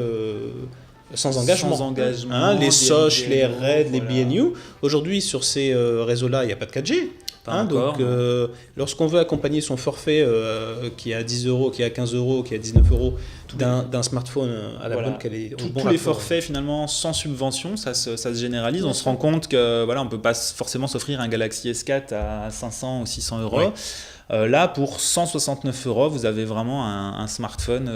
Speaker 2: sans engagement.
Speaker 3: Sans engagement,
Speaker 2: Hein, les
Speaker 3: des
Speaker 2: Soch, les
Speaker 3: MVNO,
Speaker 2: RED, les
Speaker 3: voilà.
Speaker 2: BNU. Aujourd'hui, sur ces réseaux-là, il n'y a pas de 4G.
Speaker 3: Pas
Speaker 2: Hein,
Speaker 3: encore,
Speaker 2: donc, lorsqu'on veut accompagner son forfait qui est à 10 €, qui est à 15 €, qui est à 19 € d'un smartphone à la
Speaker 3: Voilà.
Speaker 2: bonne qualité, au
Speaker 3: Tous
Speaker 2: bon
Speaker 3: les
Speaker 2: rapport.
Speaker 3: forfaits finalement sans subvention, ça se généralise.
Speaker 1: Bien
Speaker 3: On se
Speaker 1: sûr.
Speaker 3: rend compte que voilà, on peut pas forcément s'offrir un Galaxy S4 à 500 ou 600 €.
Speaker 2: Ouais.
Speaker 3: Là, pour 169 €, vous avez vraiment un smartphone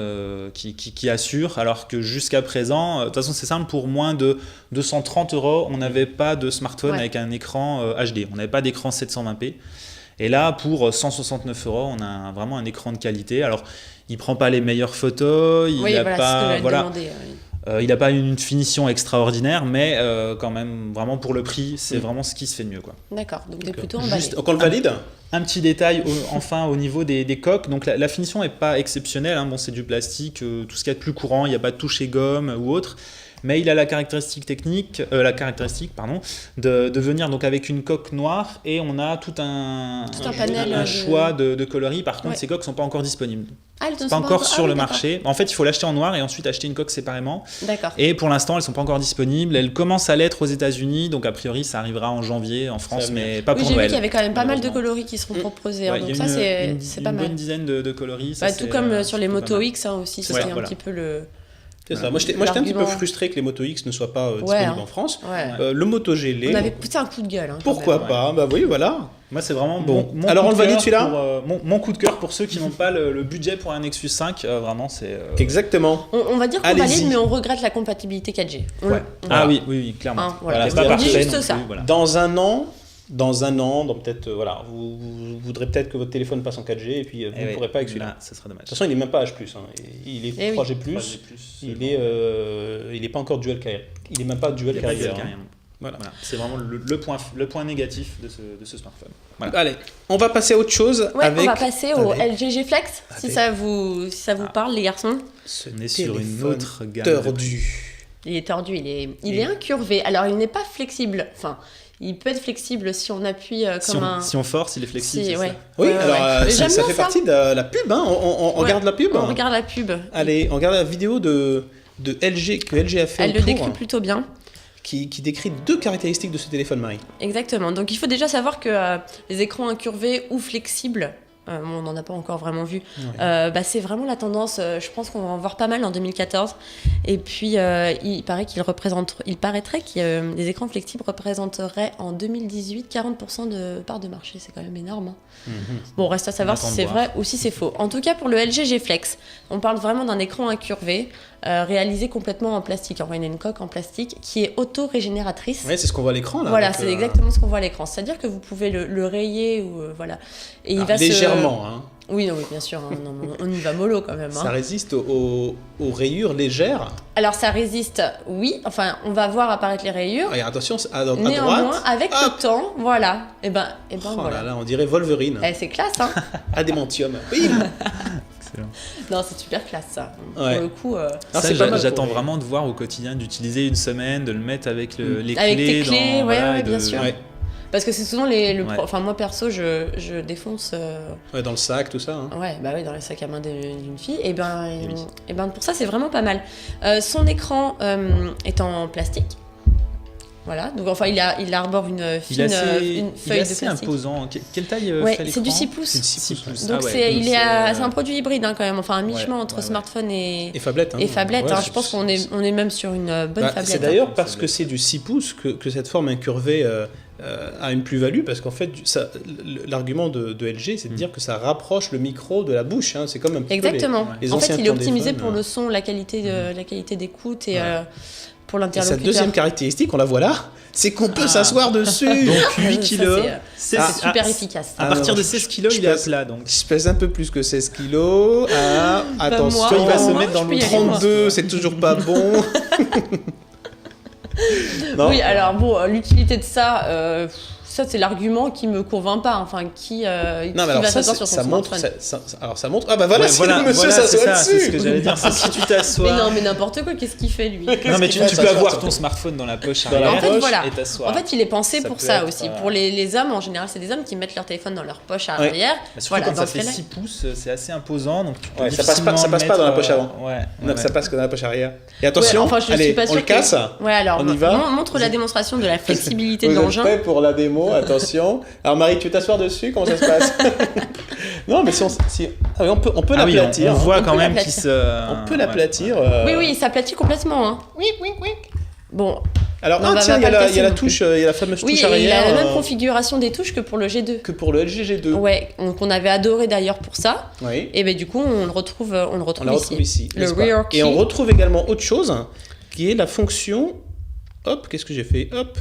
Speaker 3: qui assure, alors que jusqu'à présent, de toute façon c'est simple, pour moins de 230 €, on n'avait pas de smartphone
Speaker 1: Ouais.
Speaker 3: avec un écran HD, on n'avait pas d'écran 720p. Et là, pour 169 €, on a vraiment un écran de qualité. Alors, il prend pas les meilleures photos, il
Speaker 1: Oui,
Speaker 3: n'a
Speaker 1: voilà, c'est ce que
Speaker 3: pas,
Speaker 1: j'allais te
Speaker 3: voilà,
Speaker 1: demander.
Speaker 3: il n'a pas une finition extraordinaire, mais quand même, vraiment pour le prix, c'est vraiment ce qui se fait de mieux, quoi.
Speaker 1: D'accord, donc t'es
Speaker 2: Donc,
Speaker 1: plutôt emballé.
Speaker 2: juste, donc on le valide.
Speaker 3: Un petit détail enfin au niveau des coques. Donc la finition n'est pas exceptionnelle, hein. Bon, c'est du plastique, tout ce qu'il y a de plus courant, il n'y a pas de touche et gomme ou autre. Mais il a la caractéristique de venir donc avec une coque noire, et on a tout un
Speaker 1: panel de-
Speaker 3: choix de coloris. Par contre,
Speaker 1: Ouais.
Speaker 3: ces coques ne sont pas encore disponibles.
Speaker 1: Ah, elles ne
Speaker 3: Pas
Speaker 1: sont
Speaker 3: encore sur le
Speaker 1: d'accord.
Speaker 3: marché. En fait, il faut l'acheter en noir et ensuite acheter une coque séparément.
Speaker 1: D'accord.
Speaker 3: Et pour l'instant, elles sont pas encore disponibles. Elles commencent à l'être aux États-Unis, donc a priori, ça arrivera en janvier en France,
Speaker 2: Ça va
Speaker 3: mais pas
Speaker 1: Oui,
Speaker 3: pour
Speaker 1: j'ai vu
Speaker 3: Noël.
Speaker 1: qu'il y avait quand même pas mal de
Speaker 3: malheureusement.
Speaker 1: coloris qui seront proposés, hein,
Speaker 3: Ouais, il
Speaker 1: donc
Speaker 3: y a
Speaker 1: ça
Speaker 3: une
Speaker 1: c'est pas
Speaker 3: bonne
Speaker 1: mal.
Speaker 3: dizaine de coloris. ça,
Speaker 1: Bah,
Speaker 3: c'est,
Speaker 1: tout comme sur les
Speaker 3: c'est
Speaker 1: Moto
Speaker 3: pas mal.
Speaker 1: X hein, aussi,
Speaker 3: C'est
Speaker 1: c'était
Speaker 3: ça,
Speaker 1: un
Speaker 3: voilà.
Speaker 1: petit peu le.
Speaker 2: C'est ça. Moi, j'étais un petit peu
Speaker 1: L'argument.
Speaker 2: frustré que les Moto X ne soient pas
Speaker 1: Ouais,
Speaker 2: disponibles
Speaker 1: hein.
Speaker 2: en France.
Speaker 1: Ouais.
Speaker 2: Le Moto G l'est.
Speaker 1: On avait poussé un coup de gueule. Hein, quand
Speaker 2: Pourquoi
Speaker 1: même.
Speaker 2: pas Bah oui, voilà.
Speaker 3: Moi, c'est vraiment
Speaker 2: Bon.
Speaker 3: mon
Speaker 2: Alors,
Speaker 3: coup
Speaker 2: on
Speaker 3: de
Speaker 2: le valide,
Speaker 3: cœur
Speaker 2: celui-là
Speaker 3: pour, mon coup de cœur pour ceux qui n'ont pas le budget pour un Nexus 5. Vraiment, c'est.
Speaker 2: Exactement.
Speaker 1: On va dire qu'on
Speaker 2: Allez-y.
Speaker 1: valide, mais on regrette la compatibilité 4G.
Speaker 3: Ouais.
Speaker 1: Voilà.
Speaker 3: Ah oui, clairement.
Speaker 1: Hein, voilà.
Speaker 3: c'est pas
Speaker 1: On dit
Speaker 3: parfait
Speaker 1: juste
Speaker 3: non
Speaker 1: ça.
Speaker 3: plus, voilà.
Speaker 2: Dans un an, dans un an, dans peut-être, voilà, vous voudrez peut-être que votre téléphone passe en 4G et puis vous ne pourrez pas avec celui-là.
Speaker 3: Là, ça sera dommage.
Speaker 2: De toute façon, il n'est même pas H+, hein. Il est
Speaker 1: Eh oui.
Speaker 2: 3G+,
Speaker 3: 3G+,
Speaker 2: il est pas encore dual carrier. Il n'est même pas dual
Speaker 3: Il y a pas de
Speaker 2: carrier.
Speaker 3: carrière, non.
Speaker 2: Voilà.
Speaker 3: Voilà. C'est vraiment le point négatif de ce smartphone. Voilà.
Speaker 2: Allez, on va passer à autre chose
Speaker 1: Ouais,
Speaker 2: avec...
Speaker 1: on va passer au
Speaker 2: avec
Speaker 1: LG G Flex, si
Speaker 2: avec-
Speaker 1: ça vous parle, les garçons.
Speaker 2: ce
Speaker 3: On est sur une
Speaker 2: téléphone
Speaker 3: autre gamme de
Speaker 2: tordu.
Speaker 1: Il est tordu, il est incurvé. Alors, il n'est pas flexible. Enfin, il peut être flexible si on appuie comme un...
Speaker 3: Si on force, il est flexible.
Speaker 1: Si,
Speaker 3: c'est
Speaker 1: ouais.
Speaker 3: ça.
Speaker 2: Oui,
Speaker 1: Ouais,
Speaker 2: alors
Speaker 1: ouais. Mais
Speaker 2: ça
Speaker 1: j'aime bien
Speaker 2: fait
Speaker 1: ça.
Speaker 2: partie de la pub, hein. On
Speaker 1: Ouais,
Speaker 2: regarde la pub.
Speaker 1: On regarde la pub.
Speaker 2: Allez, on regarde la vidéo de LG, que LG a fait
Speaker 1: Elle le
Speaker 2: autour,
Speaker 1: décrit plutôt bien.
Speaker 2: qui décrit 2 caractéristiques de ce téléphone, Marie.
Speaker 1: Exactement. Donc, il faut déjà savoir que les écrans incurvés ou flexibles, on n'en a pas encore vraiment vu, c'est vraiment la tendance. Je pense qu'on va en voir pas mal en 2014. Et puis, il paraîtrait que les écrans flexibles représenteraient en 2018 40% de part de marché. C'est quand même énorme, hein. Bon, reste à savoir
Speaker 3: attend
Speaker 1: si
Speaker 3: de
Speaker 1: c'est
Speaker 3: voir.
Speaker 1: vrai ou si c'est faux. En tout cas, pour le LG G Flex, on parle vraiment d'un écran incurvé, réalisé complètement en plastique. Enfin, il y a une coque en plastique qui est auto-régénératrice.
Speaker 2: Ouais, c'est ce qu'on voit à l'écran là.
Speaker 1: Voilà,
Speaker 2: avec,
Speaker 1: c'est exactement ce qu'on voit à l'écran. C'est-à-dire que vous pouvez le rayer ou voilà. Et il va
Speaker 2: légèrement, hein.
Speaker 1: Oui, non, oui, bien sûr. Hein, non, mais on y va mollo quand même. Hein.
Speaker 2: Ça résiste aux rayures légères.
Speaker 1: Alors ça résiste, oui. Enfin, on va voir apparaître les rayures.
Speaker 2: Et attention, à
Speaker 1: Néanmoins,
Speaker 2: droite.
Speaker 1: avec
Speaker 2: hop.
Speaker 1: le temps, voilà. Et ben
Speaker 2: Oh
Speaker 1: voilà.
Speaker 2: là là, on dirait Wolverine.
Speaker 1: Eh, c'est classe, hein.
Speaker 2: Adamantium. Bim.
Speaker 3: Excellent.
Speaker 1: Non, c'est super classe ça.
Speaker 2: Ouais.
Speaker 1: Pour le coup.
Speaker 2: Alors,
Speaker 3: Ça,
Speaker 2: c'est pas mal
Speaker 3: j'attends
Speaker 2: pour-
Speaker 3: vraiment de voir au quotidien, d'utiliser une semaine, de le mettre avec les
Speaker 1: Avec
Speaker 3: clés.
Speaker 1: tes clés,
Speaker 3: dans,
Speaker 1: ouais,
Speaker 3: voilà,
Speaker 1: ouais,
Speaker 3: et
Speaker 1: bien sûr.
Speaker 2: Ouais.
Speaker 1: Parce que c'est souvent
Speaker 3: Ouais.
Speaker 1: Enfin, moi perso, je défonce.
Speaker 2: Ouais, dans le sac, tout ça. Hein.
Speaker 1: Ouais, bah oui, dans les sacs à main d'une fille. Et ben pour ça, c'est vraiment pas mal. Son écran est en plastique. Voilà, donc enfin, il arbore une
Speaker 3: Il est
Speaker 1: fine
Speaker 3: assez,
Speaker 1: une
Speaker 3: il
Speaker 1: feuille
Speaker 3: est
Speaker 1: de
Speaker 3: assez
Speaker 1: plastique.
Speaker 3: imposant. Quelle taille
Speaker 1: Ouais,
Speaker 3: fait
Speaker 1: c'est du
Speaker 3: l'écran
Speaker 1: 6 pouces.
Speaker 2: C'est du 6 pouces.
Speaker 1: Donc
Speaker 3: Ah ouais,
Speaker 1: c'est un produit hybride hein, quand même, enfin un mi-chemin
Speaker 3: Ouais,
Speaker 1: entre
Speaker 3: ouais.
Speaker 1: smartphone et
Speaker 2: phablette. Hein.
Speaker 1: phablette.
Speaker 2: Ouais,
Speaker 1: hein.
Speaker 2: c'est-
Speaker 1: Je pense qu'on est même sur une bonne
Speaker 2: Bah,
Speaker 1: phablette.
Speaker 2: c'est
Speaker 1: hein.
Speaker 2: d'ailleurs parce que c'est du 6 pouces que cette forme incurvée a une plus-value, parce qu'en fait, l'argument de LG, c'est de dire que ça rapproche le micro de la bouche. Hein. C'est comme un petit peu
Speaker 1: Exactement.
Speaker 2: les
Speaker 1: En fait,
Speaker 2: anciens
Speaker 1: il est optimisé
Speaker 2: téléphones,
Speaker 1: pour le son, la qualité d'écoute et pour
Speaker 2: Et sa
Speaker 1: l'interlocuteur.
Speaker 2: deuxième caractéristique, on la voit là, c'est qu'on peut s'asseoir dessus.
Speaker 3: Donc 8
Speaker 1: Ça,
Speaker 3: kilos.
Speaker 1: c'est
Speaker 2: Ah,
Speaker 1: super efficace.
Speaker 3: À partir
Speaker 2: non,
Speaker 3: de 16 kilos,
Speaker 2: je
Speaker 3: il est à
Speaker 2: passe-
Speaker 3: plat. Donc.
Speaker 2: Je pèse un peu plus que 16 kilos. Ah, attention,
Speaker 1: moi,
Speaker 3: il va se
Speaker 1: moi,
Speaker 3: mettre dans
Speaker 1: je
Speaker 3: le
Speaker 1: peux y aller, moi.
Speaker 2: 32, c'est toujours pas bon. Non.
Speaker 1: Oui, alors bon, l'utilité de ça, ça c'est l'argument qui me convainc pas, enfin qui
Speaker 2: Non, mais alors
Speaker 1: va
Speaker 2: ça,
Speaker 1: s'asseoir sur son
Speaker 2: ça montre,
Speaker 1: smartphone.
Speaker 2: alors ça montre. Ah bah voilà,
Speaker 3: Ouais,
Speaker 2: c'est le monsieur
Speaker 3: voilà, c'est
Speaker 2: s'assoit
Speaker 3: ça, c'est ce
Speaker 2: dessus.
Speaker 3: que j'allais dire. C'est si tu
Speaker 1: Mais
Speaker 3: t'assois.
Speaker 1: non, mais n'importe quoi, qu'est-ce qu'il fait lui
Speaker 3: Non, mais tu
Speaker 2: qu'il
Speaker 3: peux
Speaker 2: va
Speaker 3: avoir
Speaker 2: s'asseoir
Speaker 3: ton smartphone dans la poche
Speaker 2: Dans la
Speaker 3: arrière
Speaker 1: En fait, voilà.
Speaker 3: et t'asseoir.
Speaker 1: En fait, il est pensé
Speaker 3: Ça
Speaker 1: pour
Speaker 3: peut
Speaker 1: ça
Speaker 3: être,
Speaker 1: aussi. Pour les hommes, en général, c'est des hommes qui mettent leur téléphone dans leur poche arrière.
Speaker 3: Bah, surtout
Speaker 1: Voilà,
Speaker 3: quand
Speaker 1: dans
Speaker 3: ça
Speaker 1: ce
Speaker 3: fait
Speaker 1: cas-là.
Speaker 3: 6 pouces, c'est assez imposant. Donc tu peux
Speaker 2: Ouais, ça passe pas
Speaker 3: difficilement
Speaker 2: dans la
Speaker 3: mettre,
Speaker 2: poche avant.
Speaker 3: Ouais,
Speaker 2: Non,
Speaker 3: ouais.
Speaker 2: ça passe que dans la poche arrière. Et attention,
Speaker 1: Ouais, enfin, je suis
Speaker 2: allez,
Speaker 1: pas
Speaker 2: on
Speaker 1: sûre
Speaker 2: le casse.
Speaker 1: Ouais, alors,
Speaker 2: On y va
Speaker 1: montre la démonstration de la flexibilité
Speaker 2: Vous
Speaker 1: de
Speaker 2: êtes
Speaker 1: l'engin.
Speaker 2: prêts pour la démo? Attention. Alors Marie, tu veux t'asseoir dessus? Comment ça se passe? Non, mais ah oui, on peut
Speaker 3: Ah oui,
Speaker 2: l'aplatir.
Speaker 3: on voit
Speaker 1: On
Speaker 3: quand
Speaker 1: peut
Speaker 3: même
Speaker 1: l'aplatir.
Speaker 3: qu'il se.
Speaker 2: On peut
Speaker 3: ouais.
Speaker 2: l'aplatir.
Speaker 1: Oui, oui, il s'aplatit complètement. Hein. Bon,
Speaker 2: Alors,
Speaker 1: Non, on va
Speaker 2: tiens,
Speaker 1: pas
Speaker 2: il y a
Speaker 1: le casser
Speaker 2: il y a la
Speaker 1: non
Speaker 2: touche, il y a la fameuse
Speaker 1: oui,
Speaker 2: touche
Speaker 1: et il
Speaker 2: arrière.
Speaker 1: a la même configuration des touches que pour le G2.
Speaker 2: que pour le LG G2.
Speaker 1: Ouais, qu'on avait adoré d'ailleurs pour ça.
Speaker 2: Oui.
Speaker 1: Et ben du coup, on le retrouve
Speaker 2: On la retrouve ici.
Speaker 1: Le
Speaker 2: n'est-ce pas
Speaker 1: rear
Speaker 2: Et on
Speaker 1: key.
Speaker 2: retrouve également autre chose, qui est la fonction. Hop, qu'est-ce que j'ai fait? Hop.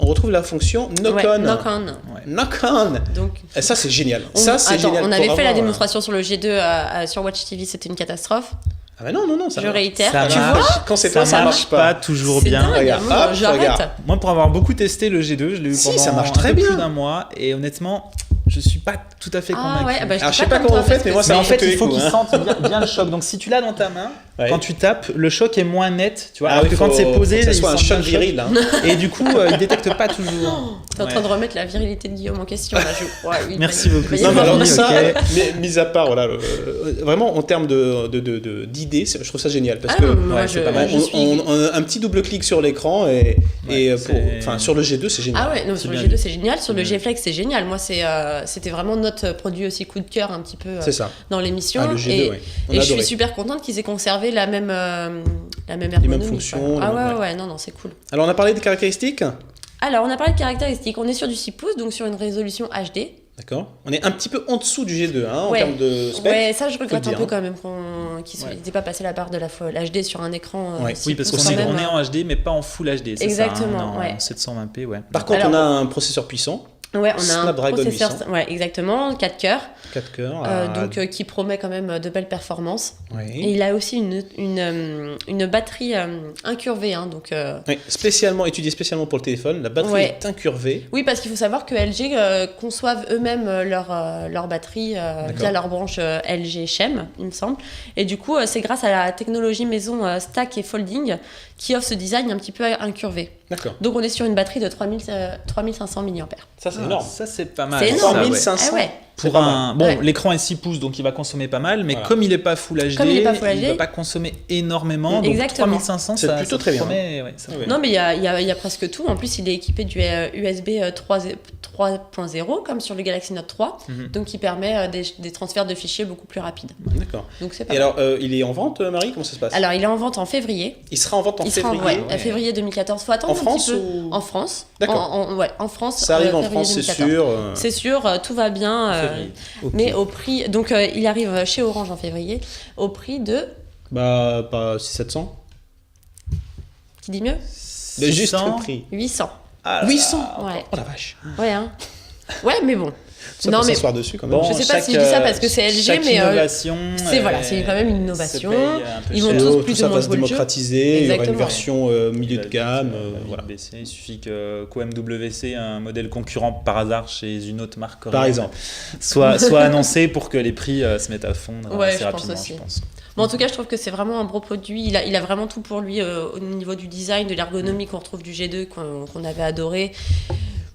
Speaker 2: On retrouve la fonction knock
Speaker 1: Ouais,
Speaker 2: on.
Speaker 1: knock on.
Speaker 2: Knock on.
Speaker 1: Donc,
Speaker 2: Et ça, c'est génial. Ça, c'est
Speaker 1: attends,
Speaker 2: génial.
Speaker 1: on
Speaker 2: pour
Speaker 1: avait fait la
Speaker 2: avoir,
Speaker 1: démonstration sur le G2 sur Watch TV, c'était une catastrophe.
Speaker 2: Ah bah non, ça
Speaker 1: Je
Speaker 2: marche.
Speaker 1: réitère.
Speaker 3: Ça
Speaker 1: Tu
Speaker 3: marche.
Speaker 1: vois
Speaker 2: Quand c'est
Speaker 3: Ça
Speaker 2: toi, ça
Speaker 3: marche
Speaker 2: marche
Speaker 3: pas
Speaker 2: pas.
Speaker 3: toujours
Speaker 1: C'est
Speaker 3: bien.
Speaker 1: dingue,
Speaker 2: Regarde,
Speaker 1: moi,
Speaker 2: hop,
Speaker 1: j'arrête.
Speaker 2: regarde.
Speaker 3: Moi, pour avoir beaucoup testé le G2, je l'ai eu
Speaker 2: Si,
Speaker 3: pendant
Speaker 2: ça marche
Speaker 3: un
Speaker 2: très
Speaker 3: peu
Speaker 2: bien.
Speaker 3: plus d'un mois et honnêtement, je suis pas tout à fait
Speaker 1: Ah
Speaker 3: convaincu.
Speaker 1: ouais, bah,
Speaker 2: Alors, je sais
Speaker 1: dis
Speaker 2: pas
Speaker 1: comme
Speaker 2: comment
Speaker 1: toi,
Speaker 2: vous faites,
Speaker 1: parce
Speaker 2: mais
Speaker 1: que
Speaker 2: moi, ça
Speaker 3: Mais
Speaker 2: m'en
Speaker 3: en fait,
Speaker 2: fait
Speaker 3: il faut
Speaker 2: les
Speaker 3: qu'il
Speaker 2: coups, hein.
Speaker 3: sente bien le choc. Donc, si tu l'as dans ta main,
Speaker 2: Ouais.
Speaker 3: quand tu tapes, le choc est moins net. Tu vois,
Speaker 2: Ah
Speaker 3: alors
Speaker 2: oui,
Speaker 3: que quand
Speaker 2: faut-
Speaker 3: c'est posé,
Speaker 2: faut que ça
Speaker 3: il
Speaker 2: soit un
Speaker 3: sent bien
Speaker 2: choc
Speaker 3: le
Speaker 2: viril. Hein.
Speaker 3: Et du coup, il détecte pas toujours.
Speaker 1: T'es en train de remettre la virilité de Guillaume en question là.
Speaker 3: Merci beaucoup.
Speaker 1: Il va y
Speaker 2: Non, mais
Speaker 1: avoir
Speaker 2: alors
Speaker 3: Oui,
Speaker 2: ça,
Speaker 3: ok.
Speaker 2: mais mis à part, voilà, vraiment en termes d'idées, je trouve ça génial parce
Speaker 1: Ah,
Speaker 2: que
Speaker 1: moi,
Speaker 3: ouais,
Speaker 1: je,
Speaker 3: c'est pas mal.
Speaker 1: je suis...
Speaker 2: un petit double clic sur l'écran et
Speaker 3: Ouais,
Speaker 2: sur le G2, c'est génial.
Speaker 1: Ah ouais, non,
Speaker 3: C'est
Speaker 1: sur le
Speaker 3: bien
Speaker 1: G2
Speaker 3: vu.
Speaker 1: c'est génial, sur le
Speaker 3: C'est bien
Speaker 1: G Flex c'est génial. Moi c'était vraiment notre produit aussi coup de cœur un petit peu
Speaker 2: C'est ça.
Speaker 1: dans l'émission.
Speaker 2: Ah, le G2,
Speaker 1: et
Speaker 2: ouais. On
Speaker 1: et
Speaker 2: a
Speaker 1: je suis
Speaker 2: adoré.
Speaker 1: super contente qu'ils aient conservé la même ergonomie.
Speaker 2: fonctions,
Speaker 1: quoi. Ah
Speaker 2: les mêmes-
Speaker 1: ouais, non, c'est cool.
Speaker 2: Alors on a parlé des caractéristiques,
Speaker 1: Alors on a parlé de caractéristiques, on est sur du 6 pouces, donc sur une résolution HD.
Speaker 2: d'accord. On est un petit peu en dessous du G2 hein, en
Speaker 1: Ouais.
Speaker 2: termes de spec.
Speaker 1: Ouais, ça je regrette
Speaker 2: le
Speaker 1: un
Speaker 2: dire,
Speaker 1: peu
Speaker 2: hein.
Speaker 1: quand même qu'ils
Speaker 2: Ouais.
Speaker 1: n'aient pas passé la barre de l'HD sur un écran.
Speaker 2: Ouais.
Speaker 1: 6
Speaker 3: Oui, parce
Speaker 1: pouces
Speaker 3: qu'on
Speaker 1: quand
Speaker 3: est,
Speaker 1: même,
Speaker 3: on est en HD, mais pas en Full HD. C'est
Speaker 1: Exactement,
Speaker 3: ça, hein,
Speaker 1: ouais.
Speaker 3: en 720p, ouais.
Speaker 2: Par contre,
Speaker 1: Alors-
Speaker 2: on a un processeur puissant.
Speaker 1: Ouais, on a un
Speaker 2: Snapdragon
Speaker 1: processeur,
Speaker 2: 800.
Speaker 1: ouais, exactement, 4 cœurs,
Speaker 2: 4 cœurs.
Speaker 1: qui promet quand même de belles performances. Et
Speaker 2: Oui.
Speaker 1: il a aussi une batterie incurvée, hein, donc...
Speaker 2: Oui, spécialement, étudié spécialement pour le téléphone. La batterie
Speaker 1: Ouais.
Speaker 2: est incurvée.
Speaker 1: Oui, parce qu'il faut savoir que LG conçoivent eux-mêmes leur batterie via leur branche LG Chem, il me semble. Et du coup, c'est grâce à la technologie maison Stack et Folding qui offre ce design un petit peu incurvé.
Speaker 2: D'accord.
Speaker 1: Donc on est sur une batterie de 3500 mAh.
Speaker 2: Ça, c'est énorme.
Speaker 3: Ça, c'est pas mal.
Speaker 1: C'est énorme.
Speaker 3: Ça, ouais.
Speaker 2: 3500.
Speaker 1: Ah ouais.
Speaker 3: Pour
Speaker 2: pas
Speaker 3: un... Bon,
Speaker 1: Ouais.
Speaker 3: l'écran est 6 pouces, donc il va consommer pas mal, mais
Speaker 2: Voilà.
Speaker 3: comme il n'est pas Full HD,
Speaker 1: Comme il est pas Full HD,
Speaker 3: va pas consommer énormément. Donc
Speaker 1: Exactement.
Speaker 3: 3500,
Speaker 2: C'est
Speaker 3: ça,
Speaker 2: plutôt
Speaker 3: ça
Speaker 2: très bien,
Speaker 3: promet, ouais, ça
Speaker 2: Ah ouais.
Speaker 1: Non, mais il y a presque tout. En plus, il est équipé du USB 3.0, comme sur le Galaxy Note 3, donc qui permet des transferts de fichiers beaucoup plus rapides.
Speaker 2: D'accord.
Speaker 1: Donc c'est pas
Speaker 2: Et
Speaker 1: mal.
Speaker 2: alors, il est en vente, Marie? Comment ça se passe?
Speaker 1: Alors, il est en vente en février.
Speaker 2: Il sera en vente en
Speaker 1: Il sera
Speaker 2: février.
Speaker 1: février 2014. Faut attendre
Speaker 2: En
Speaker 1: un
Speaker 2: France
Speaker 1: petit peu.
Speaker 2: ou-
Speaker 1: En France.
Speaker 2: D'accord.
Speaker 1: Ouais, en France.
Speaker 2: Ça arrive en
Speaker 1: février
Speaker 2: France, c'est
Speaker 1: 2014.
Speaker 2: sûr.
Speaker 1: C'est sûr, tout va bien.
Speaker 2: Février. Ok.
Speaker 1: Mais au prix. Donc, il arrive chez Orange en février, au prix de.
Speaker 2: Bah, pas 700.
Speaker 1: Qui dit mieux
Speaker 2: Le juste
Speaker 3: 600.
Speaker 2: prix.
Speaker 1: 800.
Speaker 3: Ah là
Speaker 2: 800.
Speaker 1: Ouais.
Speaker 2: Oh la vache.
Speaker 1: Ouais, hein. Ouais, mais bon.
Speaker 2: Ça
Speaker 1: Non,
Speaker 2: peut
Speaker 1: mais
Speaker 2: s'asseoir dessus quand même.
Speaker 3: Bon,
Speaker 1: Je sais pas si je dis ça parce que c'est LG,
Speaker 3: chaque
Speaker 1: mais,
Speaker 3: innovation,
Speaker 1: voilà, c'est quand même une innovation.
Speaker 3: se paye un peu
Speaker 1: Ils
Speaker 3: cher.
Speaker 1: vont tous
Speaker 2: tout
Speaker 1: plus
Speaker 2: ça
Speaker 1: ou moins
Speaker 2: va se
Speaker 1: jouer le jeu.
Speaker 2: démocratiser. Il y aura une
Speaker 1: Exactement.
Speaker 2: version milieu de gamme. Voilà.
Speaker 3: BC, il suffit qu'au MWC, un modèle concurrent par hasard chez une autre marque coréenne,
Speaker 2: Par exemple.
Speaker 3: soit annoncé pour que les prix se mettent à fond
Speaker 1: Ouais,
Speaker 3: assez
Speaker 1: je pense
Speaker 3: rapidement,
Speaker 1: aussi.
Speaker 3: je pense.
Speaker 1: Bon, en tout cas, je trouve que c'est vraiment un gros produit. Il a vraiment tout pour lui au niveau du design, de l'ergonomie qu'on retrouve du G2 qu'on avait adoré.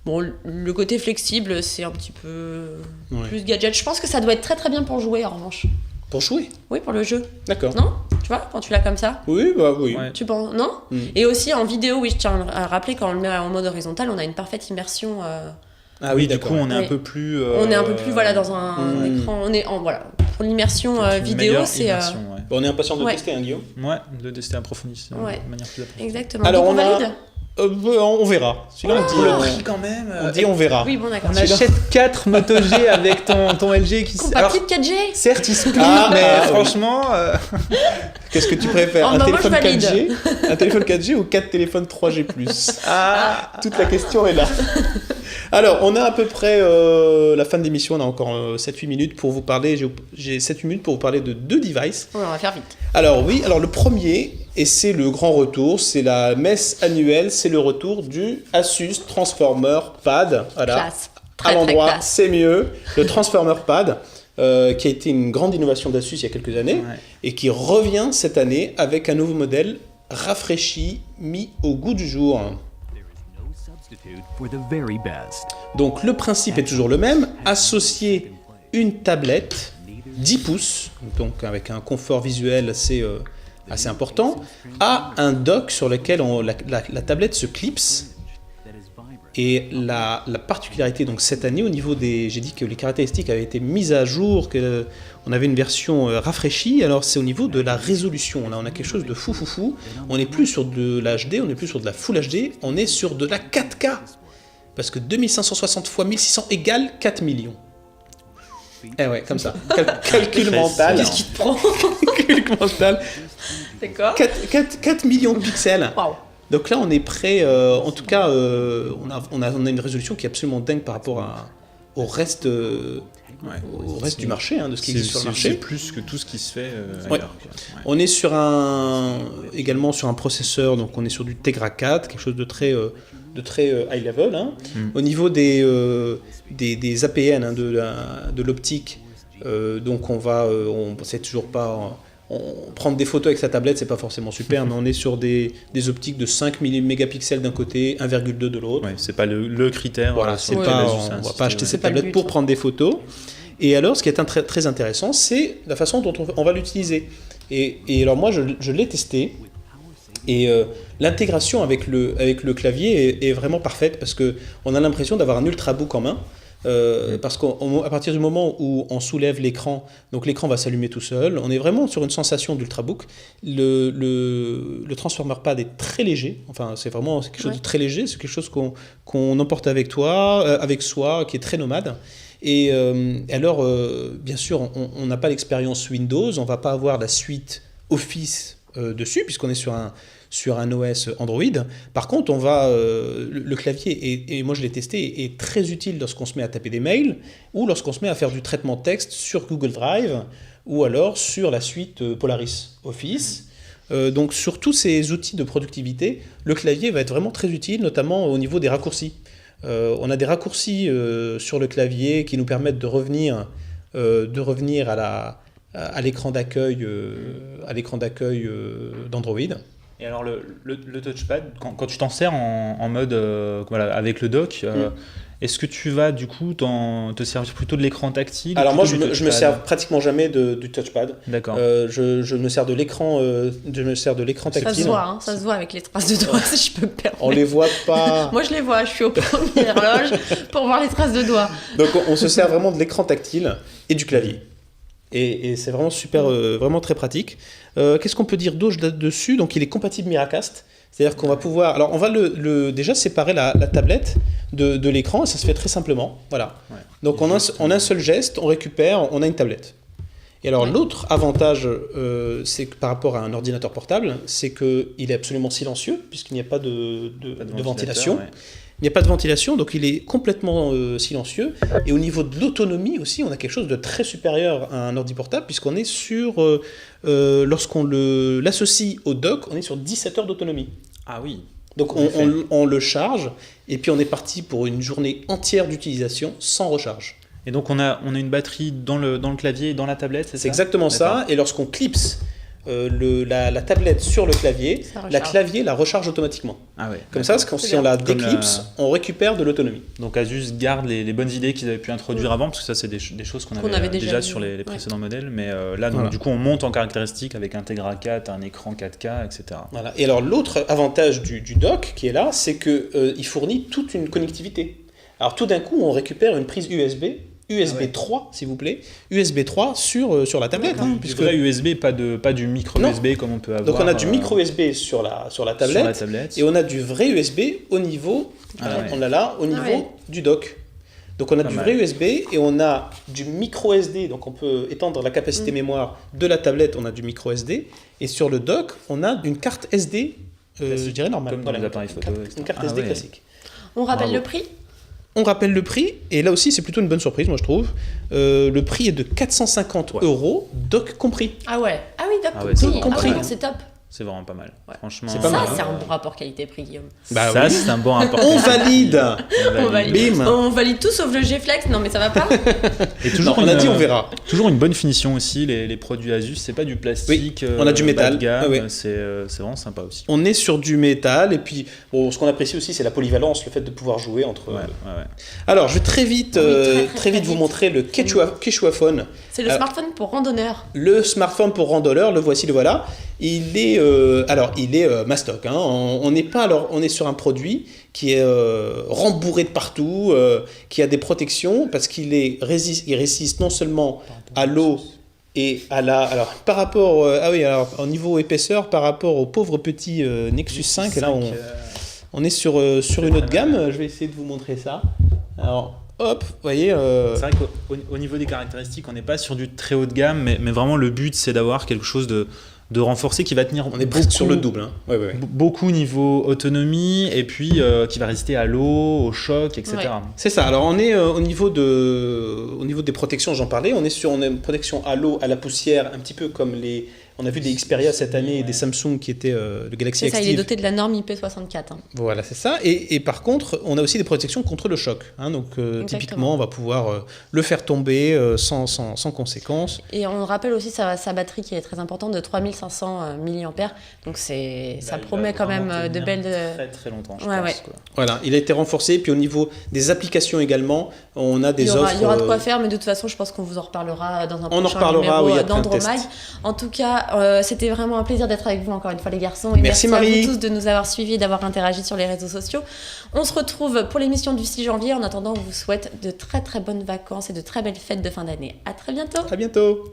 Speaker 1: Bon, le côté flexible, c'est un petit peu
Speaker 2: Ouais.
Speaker 1: plus gadget. Je pense que ça doit être très très bien pour jouer en revanche.
Speaker 2: Pour jouer.
Speaker 1: Oui, pour le jeu.
Speaker 2: D'accord.
Speaker 1: Non? Tu vois, quand tu l'as comme ça?
Speaker 2: Oui, bah oui.
Speaker 3: Ouais.
Speaker 1: Tu penses? Non?
Speaker 2: Mm.
Speaker 1: Et aussi en vidéo, oui, je tiens à rappeler, quand on le met en mode horizontal, on a une parfaite immersion.
Speaker 2: Ah
Speaker 3: Oui, du
Speaker 2: d'accord.
Speaker 3: coup, on est
Speaker 1: Oui.
Speaker 3: un peu plus.
Speaker 1: On est un peu plus voilà, dans un
Speaker 2: Mm.
Speaker 1: écran. On est en, voilà. Pour l'immersion
Speaker 3: une
Speaker 1: vidéo,
Speaker 3: meilleure
Speaker 1: c'est.
Speaker 3: immersion, ouais.
Speaker 2: Bon, on est impatient de
Speaker 1: Ouais.
Speaker 2: tester, hein, Guillaume.
Speaker 3: Ouais, de tester approfondi,
Speaker 1: Ouais.
Speaker 3: de manière plus approfondie.
Speaker 1: Exactement.
Speaker 2: Alors,
Speaker 1: Donc on
Speaker 2: on a-
Speaker 1: valide?
Speaker 2: On verra. Celui-là, on dit,
Speaker 3: Pour le prix quand même.
Speaker 2: on dit on verra.
Speaker 1: Oui, bon, d'accord.
Speaker 3: On achète 4 Moto G avec ton LG qui
Speaker 1: Compatible 4G?
Speaker 3: certes, il se plie,
Speaker 2: Ah,
Speaker 3: mais
Speaker 2: ah, oui.
Speaker 3: franchement,
Speaker 2: Qu'est-ce que tu préfères?
Speaker 1: Oh,
Speaker 2: Un
Speaker 1: bah, moi, je
Speaker 2: téléphone
Speaker 1: valide.
Speaker 2: 4G Un téléphone 4G ou 4 téléphones 3G+. Toute la question est là. Alors, on a à peu près la fin de l'émission. On a encore 7-8 minutes pour vous parler. J'ai 7-8 minutes pour vous parler de 2 devices.
Speaker 1: Ouais, on va faire vite.
Speaker 2: Alors oui, alors le premier, et c'est le grand retour, c'est la messe annuelle, c'est le retour du Asus Transformer Pad. Voilà.
Speaker 1: Classe.
Speaker 2: À
Speaker 1: Très, très
Speaker 2: l'endroit,
Speaker 1: classe.
Speaker 2: c'est mieux. Le Transformer Pad, qui a été une grande innovation d'Asus il y a quelques années,
Speaker 3: Ouais.
Speaker 2: et qui revient cette année avec un nouveau modèle rafraîchi, mis au goût du jour.
Speaker 7: Substitute for the very best.
Speaker 2: Donc le principe est toujours le même, associer une tablette 10 pouces, donc avec un confort visuel assez important, à un dock sur lequel la tablette se clipse. Et la particularité donc cette année au niveau j'ai dit que les caractéristiques avaient été mises à jour, qu'on avait une version rafraîchie, alors c'est au niveau de la résolution. Là on a quelque chose de fou. On n'est plus sur de la HD, on n'est plus sur de la Full HD, on est sur de la 4K. Parce que 2560 x 1600 égale 4 millions. Eh ouais, comme ça. Calcul mental.
Speaker 1: Qu'est-ce qui te prend?
Speaker 2: Calcul mental.
Speaker 1: D'accord.
Speaker 2: 4 millions de pixels.
Speaker 1: Waouh.
Speaker 2: Donc là, on est prêt. En tout cas, on a une résolution qui est absolument dingue par rapport au reste, au reste du marché, hein, de ce qui existe sur le
Speaker 3: C'est
Speaker 2: marché.
Speaker 3: plus que tout ce qui se fait
Speaker 2: Ouais.
Speaker 3: ailleurs, quoi. Ouais.
Speaker 2: On est également sur un processeur, donc on est sur du Tegra 4, quelque chose de très high level. Hein. Au niveau des APN, hein, de l'optique, donc on sait toujours pas. Prendre des photos avec sa tablette, c'est pas forcément super, mais on est sur des optiques de 5 mégapixels d'un côté, 1,2 de l'autre.
Speaker 3: Ouais, c'est pas le critère.
Speaker 2: Voilà,
Speaker 3: sur
Speaker 2: c'est
Speaker 3: lequel
Speaker 2: pas,
Speaker 3: Asus a
Speaker 2: on va
Speaker 3: insisté,
Speaker 2: pas acheter
Speaker 3: ouais.
Speaker 2: cette
Speaker 1: pas le
Speaker 2: tablette
Speaker 1: but,
Speaker 2: pour
Speaker 1: hein.
Speaker 2: prendre des photos. Et alors, ce qui est très intéressant, c'est la façon dont on va l'utiliser. Et alors moi, je l'ai testé. Et l'intégration avec le clavier est vraiment parfaite parce qu'on a l'impression d'avoir un ultrabook en main. Parce qu'à partir du moment où on soulève l'écran, donc l'écran va s'allumer tout seul, on est vraiment sur une sensation d'ultrabook. Le Transformer Pad est très léger, enfin c'est vraiment quelque chose de très léger, c'est quelque chose qu'on emporte avec soi, qui est très nomade. Et alors, bien sûr, on n'a pas l'expérience Windows, on va pas avoir la suite Office dessus, puisqu'on est sur sur un OS Android. Par contre, le clavier, et moi je l'ai testé, est très utile lorsqu'on se met à taper des mails ou lorsqu'on se met à faire du traitement de texte sur Google Drive ou alors sur la suite Polaris Office. Donc sur tous ces outils de productivité, le clavier va être vraiment très utile, notamment au niveau des raccourcis. On a des raccourcis sur le clavier qui nous permettent de revenir à l'écran d'accueil d'Android.
Speaker 3: Et alors le touchpad, quand tu t'en sers en mode avec le dock, est-ce que tu vas du coup te servir plutôt de l'écran tactile?
Speaker 2: Alors moi je me sers pratiquement jamais du touchpad.
Speaker 3: D'accord.
Speaker 2: Je me sers de l'écran tactile.
Speaker 1: Ça se voit avec les traces de doigts, si je peux me permettre.
Speaker 2: On les voit pas.
Speaker 1: Moi je les vois, je suis au première loge pour voir les traces de doigts.
Speaker 2: Donc on se sert vraiment de l'écran tactile et du clavier. Et c'est vraiment super, vraiment très pratique. Qu'est-ce qu'on peut dire d'autre dessus? Donc il est compatible Miracast. C'est-à-dire qu'on va pouvoir... Alors on va déjà séparer la tablette de l'écran, et ça se fait très simplement. Voilà. Ouais. Donc en un seul geste, on a une tablette. Et alors l'autre avantage, c'est que par rapport à un ordinateur portable, c'est qu'il est absolument silencieux, puisqu'il n'y a pas de ventilation. Ouais. Il n'y a pas de ventilation, donc il est complètement silencieux. Et au niveau de l'autonomie aussi, on a quelque chose de très supérieur à un ordi portable, puisqu'on est sur, lorsqu'on l'associe au dock, on est sur 17 heures d'autonomie.
Speaker 3: Ah oui.
Speaker 2: Donc on le charge, et puis on est parti pour une journée entière d'utilisation sans recharge.
Speaker 3: Et donc on a une batterie dans le clavier et dans la tablette, c'est ça?
Speaker 2: C'est exactement ça, et lorsqu'on clipse la tablette sur le clavier, la clavier la recharge automatiquement. Ah ouais, comme ça, si on la déclipse, on récupère de l'autonomie.
Speaker 3: Donc Asus garde les bonnes idées qu'ils avaient pu introduire avant, parce que ça c'est des choses qu'on avait déjà sur les précédents modèles, mais là donc, du coup on monte en caractéristiques avec un Tegra 4, un écran 4K, etc. Voilà.
Speaker 2: Et alors l'autre avantage du dock qui est là, c'est qu'il fournit toute une connectivité. Alors tout d'un coup on récupère une prise USB 3, s'il vous plaît, USB 3 sur la tablette.
Speaker 3: Puisque là, USB, pas du micro USB comme on peut avoir.
Speaker 2: Donc on a du micro USB sur la tablette, et on a du vrai USB au niveau, du dock. Donc on a du vrai USB et on a du micro SD, donc on peut étendre la capacité mémoire de la tablette, on a du micro SD, et sur le dock, on a une carte SD, je dirais normale.
Speaker 3: Comme dans les appareils photo.
Speaker 2: Une carte SD classique.
Speaker 1: On rappelle le prix ?
Speaker 2: On rappelle le prix, et là aussi c'est plutôt une bonne surprise, moi je trouve. Le prix est de 450 €, dock compris.
Speaker 1: Ah ouais, dock compris. Ah ouais, c'est top.
Speaker 3: C'est vraiment pas mal. Ouais. Franchement,
Speaker 1: c'est pas mal. C'est un bon rapport qualité-prix, Guillaume.
Speaker 3: Bah ça, oui. C'est un bon rapport.
Speaker 2: On valide.
Speaker 1: Bim. On valide tout sauf le G-Flex. Non, mais ça va pas.
Speaker 3: Et toujours
Speaker 2: on a dit on verra.
Speaker 3: Toujours une bonne finition aussi. Les produits Asus, c'est pas du plastique.
Speaker 2: Oui, on a du métal.
Speaker 3: C'est vraiment sympa aussi.
Speaker 2: On est sur du métal. Et puis, ce qu'on apprécie aussi, c'est la polyvalence, le fait de pouvoir jouer entre. Alors, je vais très vite vous montrer le Quechua Phone.
Speaker 1: C'est le smartphone pour randonneur.
Speaker 2: Le smartphone pour randonneur, le voici, le voilà. Il est mastoc. Hein. On est sur un produit qui est rembourré de partout, qui a des protections parce il résiste non seulement à l'eau et à la. Alors par rapport, au niveau épaisseur, par rapport au pauvre petit Nexus 5, là on est sur une autre gamme. Je vais essayer de vous montrer ça. Alors. Hop, vous voyez.
Speaker 3: C'est vrai qu'au niveau des caractéristiques, on n'est pas sur du très haut de gamme, mais vraiment le but c'est d'avoir quelque chose de renforcé qui va tenir.
Speaker 2: On est presque sur le double. Hein.
Speaker 3: Beaucoup niveau autonomie et puis qui va résister à l'eau, au choc, etc. Ouais.
Speaker 2: C'est ça. Alors on est au niveau des protections, j'en parlais. On a une protection à l'eau, à la poussière, un petit peu comme les. On a vu des Xperia cette année et des Samsung qui étaient le Galaxy Active.
Speaker 1: C'est ça, il est doté de la norme IP64. Hein.
Speaker 2: Voilà, c'est ça. Et par contre, on a aussi des protections contre le choc. Hein, donc typiquement, on va pouvoir le faire tomber sans conséquence.
Speaker 1: Et on rappelle aussi sa batterie qui est très importante de 3500 mAh. Donc ça promet quand même de belles...
Speaker 3: Très très longtemps, je pense. Quoi.
Speaker 2: Voilà, il a été renforcé. Puis au niveau des applications également, on a des offres...
Speaker 1: Il y aura de quoi faire, mais de toute façon, je pense qu'on vous en reparlera dans un prochain
Speaker 2: numéro
Speaker 1: d'Andromag. En tout cas, c'était vraiment un plaisir d'être avec vous encore une fois les garçons et merci
Speaker 2: Marie.
Speaker 1: À vous tous de nous avoir suivis, d'avoir interagi sur les réseaux sociaux. On se retrouve pour l'émission du 6 janvier. En attendant, on vous souhaite de très très bonnes vacances et de très belles fêtes de fin d'année. À très bientôt.
Speaker 2: À bientôt.